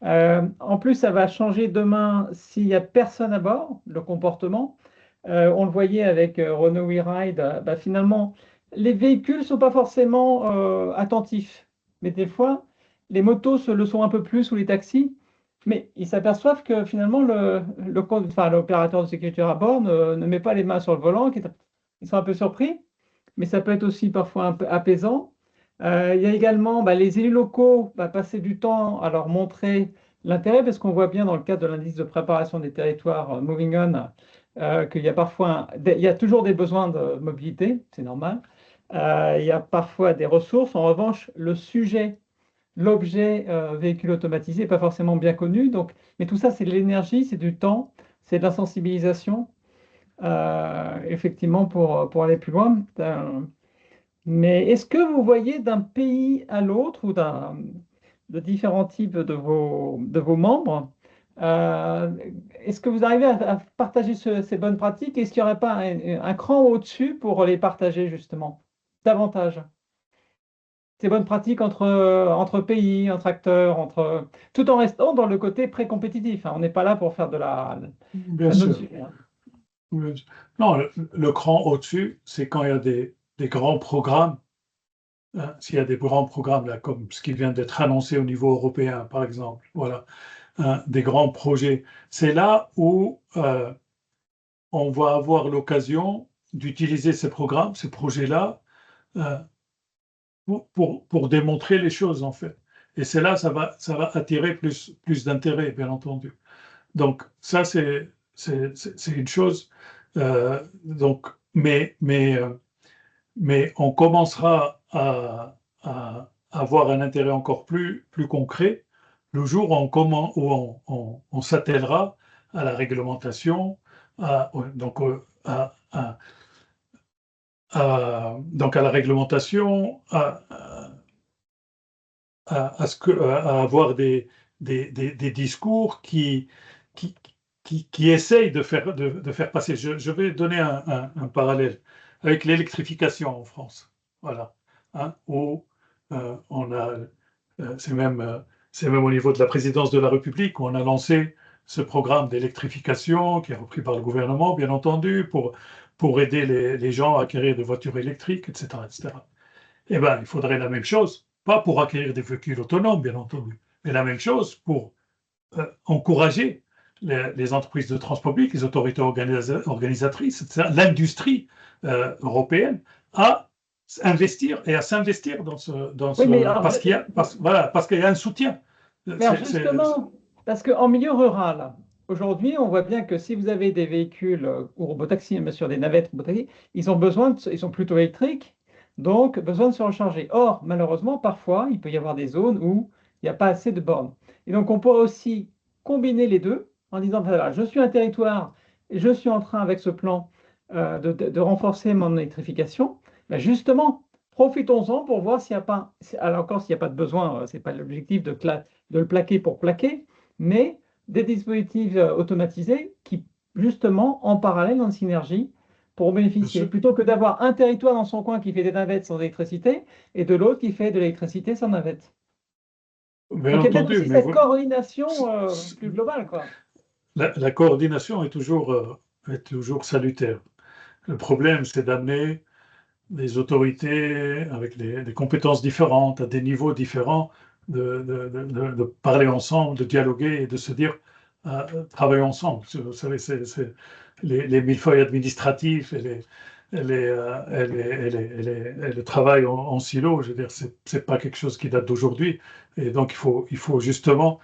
S1: En plus, ça va changer demain s'il n'y a personne à bord, le comportement. On le voyait avec Renault WeRide, finalement, les véhicules ne sont pas forcément attentifs, mais des fois, les motos le sont un peu plus ou les taxis, mais ils s'aperçoivent que finalement, l'opérateur de sécurité à bord ne met pas les mains sur le volant, ils sont un peu surpris, mais ça peut être aussi parfois un peu apaisant. Il y a également les élus locaux, passer du temps à leur montrer l'intérêt, parce qu'on voit bien dans le cadre de l'indice de préparation des territoires Moving On, qu'il y a il y a toujours des besoins de mobilité, c'est normal. Il y a parfois des ressources. En revanche, l'objet véhicule automatisé n'est pas forcément bien connu. Donc, mais tout ça, c'est de l'énergie, c'est du temps, c'est de la sensibilisation, effectivement, pour aller plus loin. Mais est-ce que vous voyez d'un pays à l'autre ou de différents types de vos membres, est-ce que vous arrivez à partager ces bonnes pratiques? Est-ce qu'il n'y aurait pas un cran au-dessus pour les partager justement davantage? Ces bonnes pratiques entre pays, entre acteurs, tout en restant dans le côté pré-compétitif. On n'est pas là pour faire de
S2: Bien sûr. Non, le cran au-dessus, c'est quand il y a des grands programmes. S'il y a des grands programmes, là, comme ce qui vient d'être annoncé au niveau européen, par exemple, voilà, des grands projets, c'est là où on va avoir l'occasion d'utiliser ces programmes, ces projets-là, pour démontrer les choses, en fait. Et c'est là, ça va attirer plus d'intérêt, bien entendu. Donc, ça, c'est une chose. Donc, mais on commencera à avoir un intérêt encore plus concret le jour où on s'attellera à la réglementation, donc à la réglementation, à avoir des discours qui essayent de faire passer. Je vais donner un parallèle avec l'électrification en France. Voilà. Où on a, c'est même au niveau de la présidence de la République où on a lancé ce programme d'électrification qui est repris par le gouvernement, bien entendu, pour aider les gens à acquérir des voitures électriques, etc., etc. Eh bien, il faudrait la même chose, pas pour acquérir des véhicules autonomes, bien entendu, mais la même chose pour encourager les entreprises de transport public, les autorités organisatrices, etc., l'industrie européenne à investir et à s'investir dans parce qu'il y a un soutien.
S1: Mais justement, parce qu'en milieu rural, aujourd'hui, on voit bien que si vous avez des véhicules ou robotaxis, bien sûr des navettes robotaxis, ils sont plutôt électriques, donc besoin de se recharger. Or, malheureusement, parfois, il peut y avoir des zones où il n'y a pas assez de bornes. Et donc, on pourrait aussi combiner les deux en disant, voilà, je suis un territoire, et je suis en train, avec ce plan, de renforcer mon électrification. Ben justement, profitons-en pour voir s'il n'y a pas, alors encore s'il n'y a pas de besoin, ce n'est pas l'objectif de le plaquer pour plaquer, mais des dispositifs automatisés qui, justement, en parallèle, en synergie, pour
S2: Bien
S1: bénéficier,
S2: sûr.
S1: plutôt que d'avoir un territoire dans son coin qui fait des navettes sans électricité et de l'autre qui fait de l'électricité sans navette.
S2: Bien
S1: Donc il y a peut-être
S2: entendu,
S1: aussi
S2: mais
S1: cette coordination plus globale, quoi.
S2: la coordination est toujours salutaire. Le problème, c'est d'amener des autorités avec des compétences différentes, à des niveaux différents, de parler ensemble, de dialoguer et de se dire, travaillons ensemble. Vous savez, c'est les millefeuilles administratifs et le travail en silo, je veux dire, c'est pas quelque chose qui date d'aujourd'hui. Et donc, il faut justement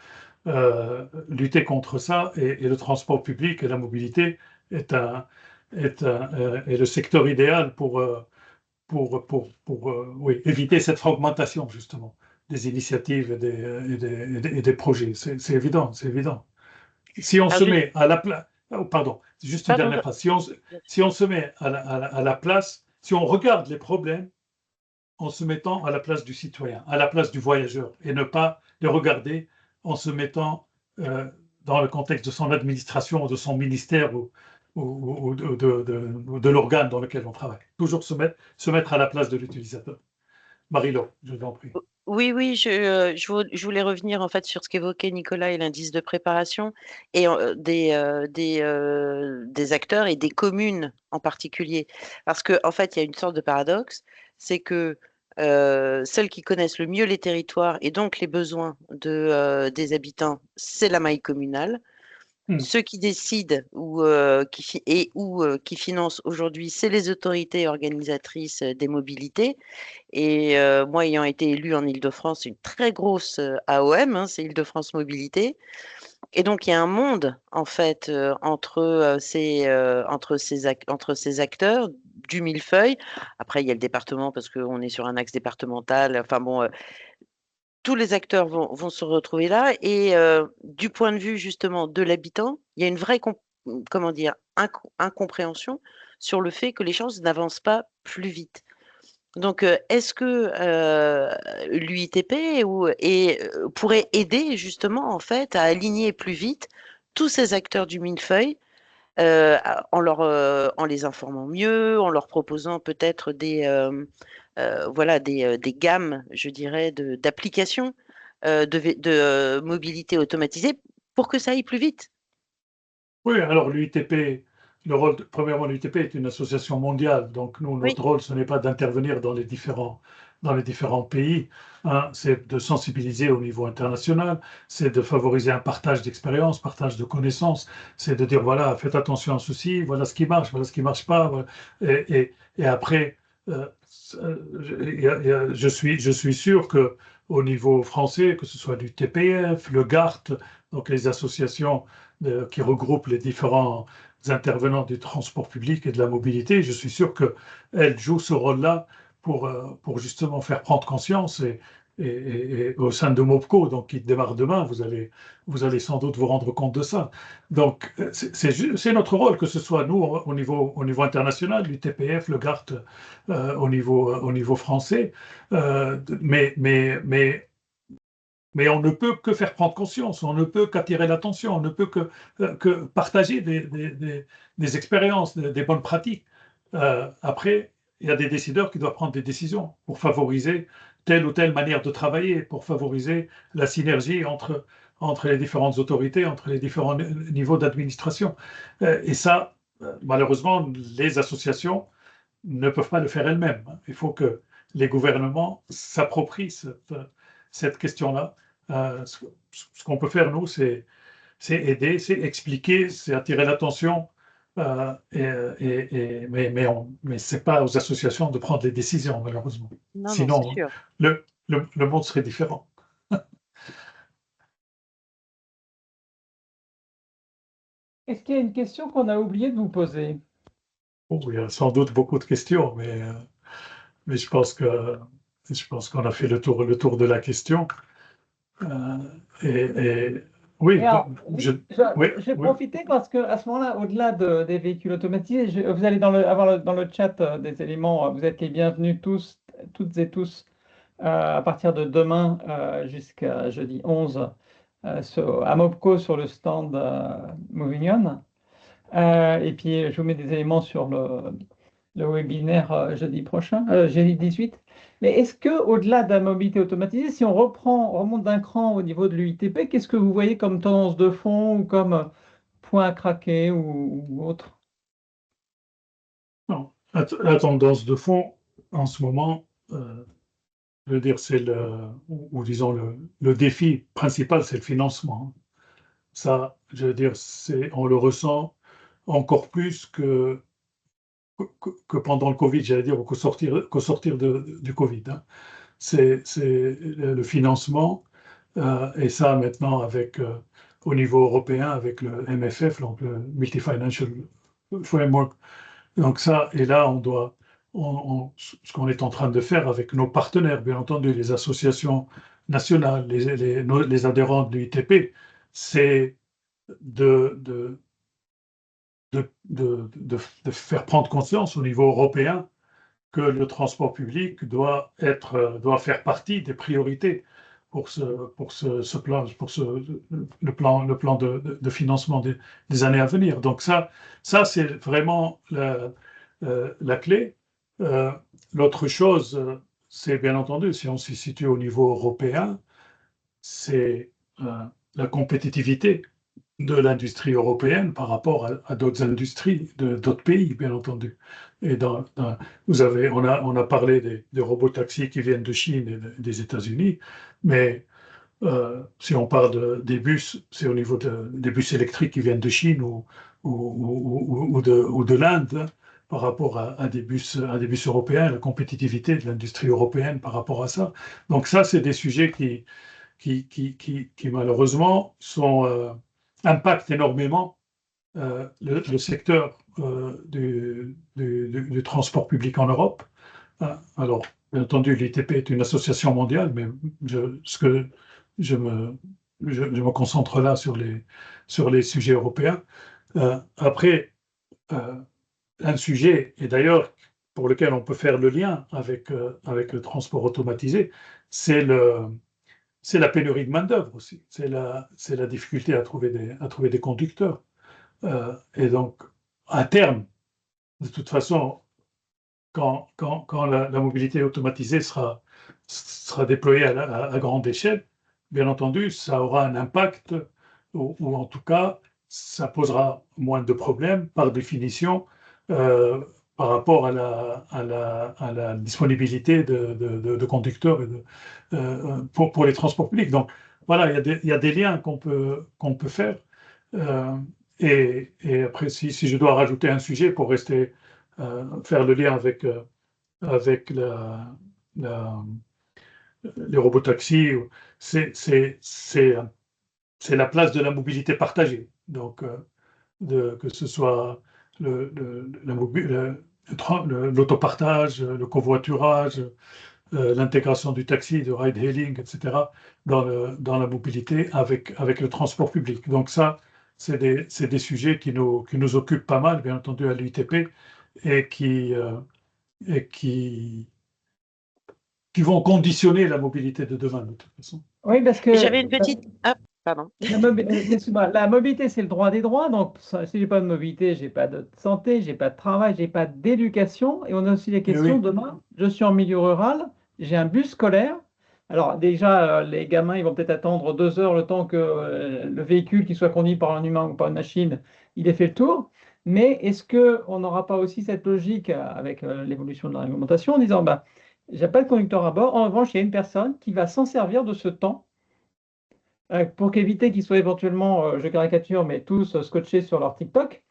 S2: lutter contre ça. Et le transport public et la mobilité est est le secteur idéal pour oui, éviter cette fragmentation, justement, des initiatives et des projets. C'est évident, c'est évident. Si on
S3: Alors,
S2: se met à la place, oh, pardon, juste une
S3: pardon,
S2: dernière phrase, si on se met à la place, si on regarde les problèmes en se mettant à la place du citoyen, à la place du voyageur, et ne pas les regarder en se mettant dans le contexte de son administration ou de son ministère ou de l'organe dans lequel on travaille. Toujours se mettre à la place de l'utilisateur. Marie-Laure, je vous en prie.
S3: oui, oui, je voulais revenir en fait sur ce qu'évoquait Nicolas et l'indice de préparation et des acteurs et des communes en particulier. Parce qu'en en fait, il y a une sorte de paradoxe, c'est que celles qui connaissent le mieux les territoires et donc les besoins des habitants, c'est la maille communale.
S2: Hmm.
S3: Ceux qui décident ou qui financent aujourd'hui, c'est les autorités organisatrices des mobilités. Et moi, ayant été élue en Île-de-France, une très grosse AOM, hein, c'est Île-de-France Mobilité. Et donc, il y a un monde, en fait, entre ces acteurs du millefeuille. Après, il y a le département parce qu'on est sur un axe départemental. Enfin bon, tous les acteurs vont se retrouver là. Et du point de vue, justement, de l'habitant, il y a une vraie, comment dire, incompréhension sur le fait que les choses n'avancent pas plus vite. Donc, est-ce que l'UITP pourrait aider justement en fait à aligner plus vite tous ces acteurs du millefeuille en les informant mieux, en leur proposant peut-être voilà, des gammes, je dirais, d'applications de mobilité automatisée pour que ça aille plus vite?
S2: Oui, alors l'UITP, premièrement, l'UITP est une association mondiale, donc nous,
S3: Oui,
S2: notre rôle, ce n'est pas d'intervenir dans les différents pays, hein, c'est de sensibiliser au niveau international, c'est de favoriser un partage d'expériences, partage de connaissances, c'est de dire, voilà, faites attention à ceci, voilà ce qui marche pas, voilà. Et après, euh, je suis sûr que au niveau français, que ce soit du TPF, le GART, donc les associations qui regroupe les différents intervenants du transport public et de la mobilité. Je suis sûr qu'elle joue ce rôle-là pour justement faire prendre conscience et au sein de MOPCO, donc qui démarre demain, vous allez sans doute vous rendre compte de ça. Donc c'est notre rôle, que ce soit nous au niveau international, l'UTPF, le GART au niveau français, mais on ne peut que faire prendre conscience, on ne peut qu'attirer l'attention, on ne peut que partager des expériences, des bonnes pratiques. Après, il y a des décideurs qui doivent prendre des décisions pour favoriser telle ou telle manière de travailler, pour favoriser la synergie entre les différentes autorités, entre les différents niveaux d'administration. Et ça, malheureusement, les associations ne peuvent pas le faire elles-mêmes. Il faut que les gouvernements s'approprient cette question-là. Ce qu'on peut faire, nous, c'est aider, c'est expliquer, c'est attirer l'attention, mais ce n'est pas aux associations de prendre les décisions, malheureusement.
S3: non, non, c'est
S2: Sinon,
S3: sûr.
S2: le monde serait différent.
S1: Est-ce qu'il y a une question qu'on a oublié de vous poser?
S2: Oh, il y a sans doute beaucoup de questions, mais je pense qu'on a fait le tour de la question. Euh, et
S1: Et
S2: oui,
S1: alors,
S2: je,
S1: oui,
S2: oui,
S1: je vais
S2: oui,
S1: profiter parce qu'à ce moment-là, au-delà des véhicules automatisés, vous allez dans le chat des éléments, vous êtes les bienvenus tous, toutes et tous, à partir de demain jusqu'à jeudi 11 à Mopco sur le stand Moving On. Et puis, je vous mets des éléments sur le webinaire jeudi prochain, jeudi 18. Mais est-ce que, au-delà de la mobilité automatisée, si on remonte d'un cran au niveau de l'UITP, qu'est-ce que vous voyez comme tendance de fond ou comme point à craquer ou autre?
S2: non. La tendance de fond, en ce moment, je veux dire, ou disons, le défi principal, c'est le financement. Ça, je veux dire, on le ressent encore plus que pendant le Covid, j'allais dire, ou qu'au sortir du Covid, hein. C'est le financement, et ça maintenant au niveau européen avec le MFF, donc le Multi-Financial Framework. Donc ça, et là, ce qu'on est en train de faire avec nos partenaires, bien entendu, les associations nationales, les adhérents de l'UITP, c'est de, de, de faire prendre conscience au niveau européen que le transport public doit faire partie des priorités ce plan, le plan de financement des années à venir. Donc ça c'est vraiment la clé. Euh, L'autre chose, c'est bien entendu, si on se situe au niveau européen, c'est la compétitivité de l'industrie européenne par rapport à d'autres industries d'autres pays, bien entendu. Et on a parlé des robotaxis qui viennent de Chine et des États-Unis, mais si on parle des bus, c'est au niveau des bus électriques qui viennent de Chine ou de l'Inde, hein, par rapport à des bus européens, la compétitivité de l'industrie européenne par rapport à ça. Donc ça, c'est des sujets qui malheureusement impactent énormément le secteur du transport public en Europe. Alors, bien entendu, l'ITP est une association mondiale, mais ce que je me, je me concentre là sur les sujets européens. Après, euh, un sujet, et d'ailleurs pour lequel on peut faire le lien avec le transport automatisé, c'est c'est la pénurie de main-d'œuvre aussi. C'est la difficulté à trouver des conducteurs. Et donc, à terme, de toute façon, quand la mobilité automatisée sera déployée à grande échelle, bien entendu, ça aura un impact, ou en tout cas, ça posera moins de problèmes par définition euh, par rapport à la disponibilité de conducteurs pour les transports publics. Donc voilà, il y a des liens qu'on peut faire. Euh, et après, si je dois rajouter un sujet pour faire le lien avec la- les robotaxis, c'est c'est- c'est- c'est la place de la mobilité partagée. Donc, que ce soit l'autopartage, le covoiturage, l'intégration du taxi, du ride-hailing, etc., dans la mobilité avec le transport public. Donc ça, c'est des sujets qui nous occupent pas mal, bien entendu, à l'UITP, et et qui vont conditionner la mobilité de demain, de toute façon.
S1: Oui, parce que
S3: J'avais une petite. Ah, pardon.
S1: la mobilité, c'est le droit des droits. Donc, si j'ai pas de mobilité, j'ai pas de santé, j'ai pas de travail, j'ai pas d'éducation. Et on a aussi les
S2: Et
S1: questions
S2: oui,
S1: demain. Je suis en milieu rural, j'ai un bus scolaire. Alors déjà, les gamins, ils vont peut-être attendre 2 heures le temps que le véhicule, qui soit conduit par un humain ou par une machine, il ait fait le tour. Mais est-ce qu'on n'aura pas aussi cette logique avec l'évolution de la réglementation en disant, bah, j'ai pas de conducteur à bord. En revanche, il y a une personne qui va s'en servir de ce temps pour qu'éviter qu'ils soient éventuellement, je caricature, mais tous scotchés sur leur TikTok,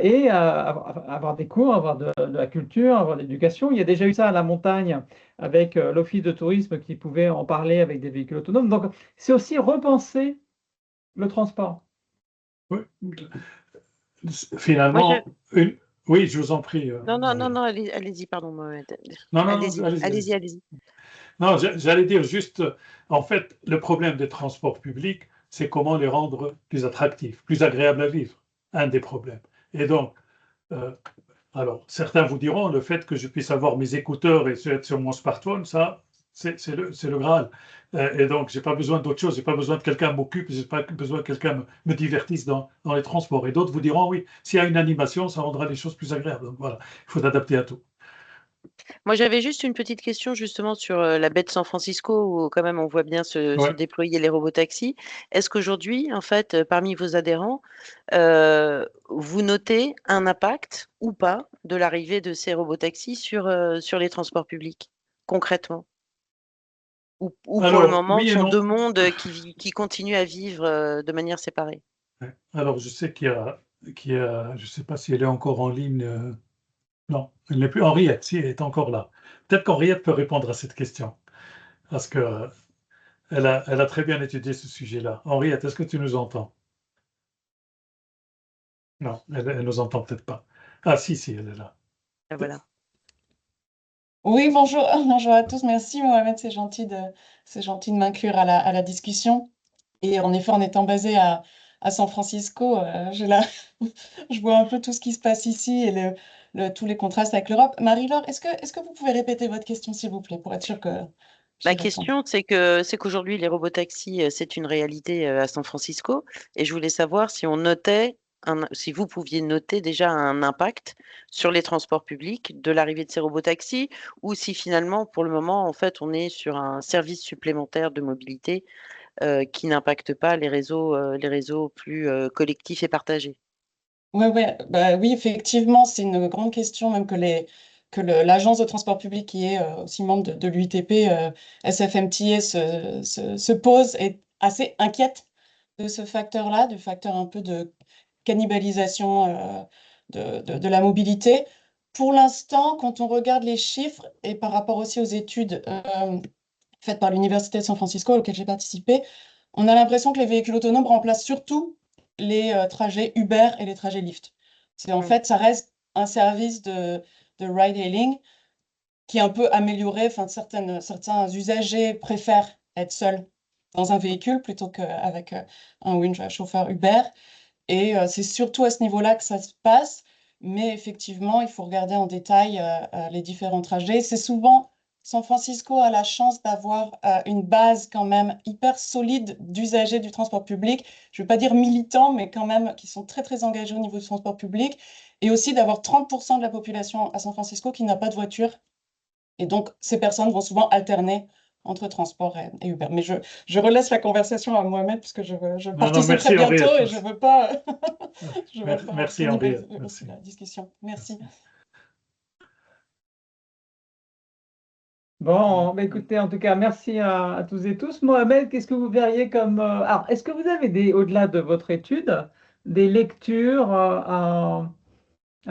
S1: et avoir des cours, avoir de la culture, avoir de l'éducation. Il y a déjà eu ça à la montagne avec l'Office de tourisme qui pouvait en parler avec des véhicules autonomes. Donc, c'est aussi repenser le transport.
S2: oui.
S3: Moi, je...
S2: finalement, oui, je vous en prie,
S3: Non, non, non,
S2: Marie.
S3: non, allez-y, pardon, Mohamed.
S2: Non, non, non,
S3: Allez-y,
S2: allez-y,
S3: allez-y,
S2: allez-y.
S3: allez-y.
S2: Non, j'allais dire juste, en fait, le problème des transports publics, c'est comment les rendre plus attractifs, plus agréables à vivre. Un des problèmes. Et donc, euh, alors, certains vous diront, le fait que je puisse avoir mes écouteurs et être sur mon smartphone, ça, c'est le Graal. Et donc, j'ai pas besoin d'autre chose, j'ai pas besoin que quelqu'un m'occupe, j'ai pas besoin que quelqu'un me divertisse dans les transports. Et d'autres vous diront, oui, s'il y a une animation, ça rendra les choses plus agréables. Donc voilà, il faut adapter à tout.
S3: Moi, j'avais juste une petite question justement sur la baie de San Francisco où quand même on voit bien se
S2: Ouais.
S3: déployer les robotaxis. Est-ce qu'aujourd'hui, en fait, parmi vos adhérents, vous notez un impact ou pas de l'arrivée de ces robotaxis sur les transports publics, concrètement? Ou pour le
S2: Alors,
S3: moment,
S2: oui et
S3: sont deux
S2: non.
S3: mondes qui continuent à vivre de manière séparée?
S2: Ouais. Alors, je sais je ne sais pas si elle est encore en ligne. Non, elle n'est plus. Henriette, si, elle est encore là. Peut-être qu'Henriette peut répondre à cette question, parce que elle a très bien étudié ce sujet-là. Henriette, est-ce que tu nous entends? Non, elle nous entend peut-être pas. Ah, si, si, elle est là.
S3: Ah, voilà.
S4: Oui, bonjour, bonjour à tous. Merci Mohamed, c'est gentil de m'inclure à la discussion. Et en effet, en étant basé à San Francisco, je vois un peu tout ce qui se passe ici et tous les contrastes avec l'Europe. Marie-Laure, est-ce que vous pouvez répéter votre question, s'il vous plaît, pour être sûr que
S3: Ma
S4: j'y réponds?
S3: question, c'est qu'aujourd'hui, les robotaxis, c'est une réalité à San Francisco. Et je voulais savoir si on notait, si vous pouviez noter déjà un impact sur les transports publics de l'arrivée de ces robotaxis, ou si finalement, pour le moment, en fait, on est sur un service supplémentaire de mobilité qui n'impacte pas les réseaux plus collectifs et partagés.
S4: Bah oui, effectivement, c'est une grande question, même l'Agence de transport public, qui est aussi membre de l'UITP, SFMTA, se pose, est assez inquiète de ce facteur-là, du facteur un peu de cannibalisation de la mobilité. Pour l'instant, quand on regarde les chiffres, et par rapport aussi aux études faites par l'Université de San Francisco, auxquelles j'ai participé, on a l'impression que les véhicules autonomes remplacent surtout les trajets Uber et les trajets Lyft. En
S3: Mm.
S4: fait, ça reste un service de ride-hailing qui est un peu amélioré. Enfin, certains usagers préfèrent être seuls dans un véhicule plutôt qu'avec un ou une chauffeur Uber. Et c'est surtout à ce niveau-là que ça se passe. Mais effectivement, il faut regarder en détail les différents trajets. C'est souvent, San Francisco a la chance d'avoir une base quand même hyper solide d'usagers du transport public. Je ne veux pas dire militants, mais quand même qui sont très, très engagés au niveau du transport public. Et aussi d'avoir 30% de la population à San Francisco qui n'a pas de voiture. Et donc, ces personnes vont souvent alterner entre transport et Uber. Mais je relaisse la conversation à Mohamed, puisque je
S2: Non, non,
S4: participerai
S2: merci
S4: bientôt
S2: Henriette.
S4: et je veux pas, je veux pas
S2: Merci
S4: cannibaliser
S2: Henriette.
S4: aussi
S2: Merci.
S4: la discussion. Merci.
S2: Merci.
S1: Bon, bah, écoutez, en tout cas, merci à tous et tous. Mohamed, qu'est-ce que vous verriez comme... alors, est-ce que vous avez au-delà de votre étude, des lectures à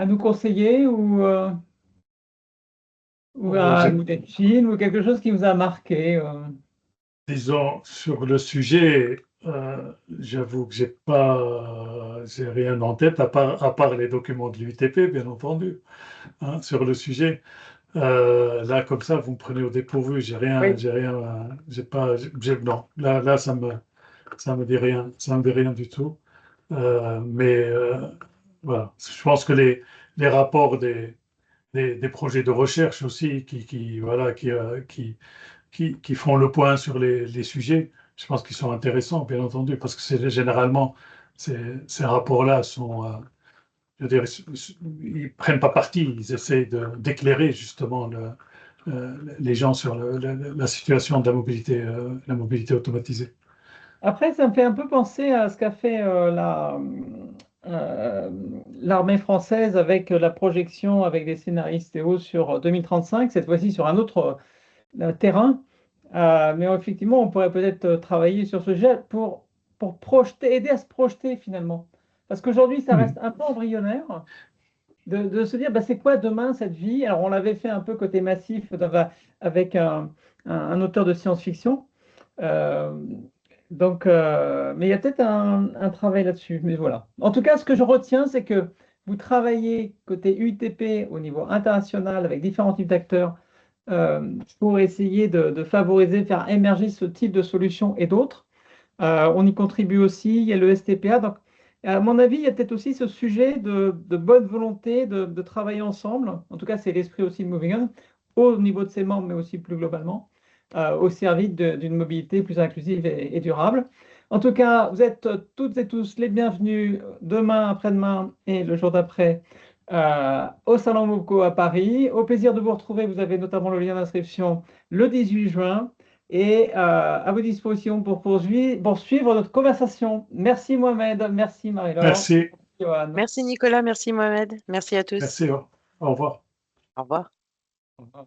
S1: nous conseiller
S2: Oh,
S1: ou des films ou quelque chose qui vous a marqué
S2: disons, sur le sujet, j'avoue que j'ai rien en tête, à part les documents de l'UTP, bien entendu, hein, sur le sujet. Là, comme ça, vous me prenez au dépourvu,
S1: Oui.
S2: j'ai rien, j'ai pas, non, là, ça me dit rien, ça me dit rien du tout. Mais voilà, je pense que les rapports des projets de recherche aussi voilà, qui font le point sur les sujets, je pense qu'ils sont intéressants, bien entendu, parce que généralement, ces rapports-là sont, je veux dire, ils prennent pas parti, ils essaient d'éclairer justement les gens sur la situation de la mobilité automatisée.
S1: Après, ça me fait un peu penser à ce qu'a fait euh, l'armée française avec la projection avec des scénaristes et autres sur 2035, cette fois-ci sur un autre terrain. Mais effectivement, on pourrait peut-être travailler sur ce sujet pour projeter, aider à se projeter finalement. Parce qu'aujourd'hui, ça
S2: Hmm.
S1: reste un peu embryonnaire de se dire, bah, c'est quoi demain cette vie? Alors, on l'avait fait un peu côté massif avec un auteur de science-fiction. Euh, Donc, mais il y a peut-être un travail là-dessus. Mais voilà. En tout cas, ce que je retiens, c'est que vous travaillez côté UTP au niveau international avec différents types d'acteurs pour essayer de favoriser, faire émerger ce type de solution et d'autres. On y contribue aussi, il y a le STPA. Donc, à mon avis, il y a peut-être aussi ce sujet de bonne volonté de travailler ensemble. En tout cas, c'est l'esprit aussi de Moving On, au niveau de ses membres, mais aussi plus globalement, au service d'une mobilité plus inclusive et durable. En tout cas, vous êtes toutes et tous les bienvenus demain, après-demain et le jour d'après au Salon Mouco à Paris. Au plaisir de vous retrouver. Vous avez notamment le lien d'inscription le 18 juin et à vos dispositions pour suivre notre conversation. Merci Mohamed, merci Marie-Laure,
S2: Merci,
S1: Johan.
S3: Merci Nicolas, merci Mohamed, merci à tous.
S2: merci. Au revoir.
S3: Au revoir.
S1: Au revoir.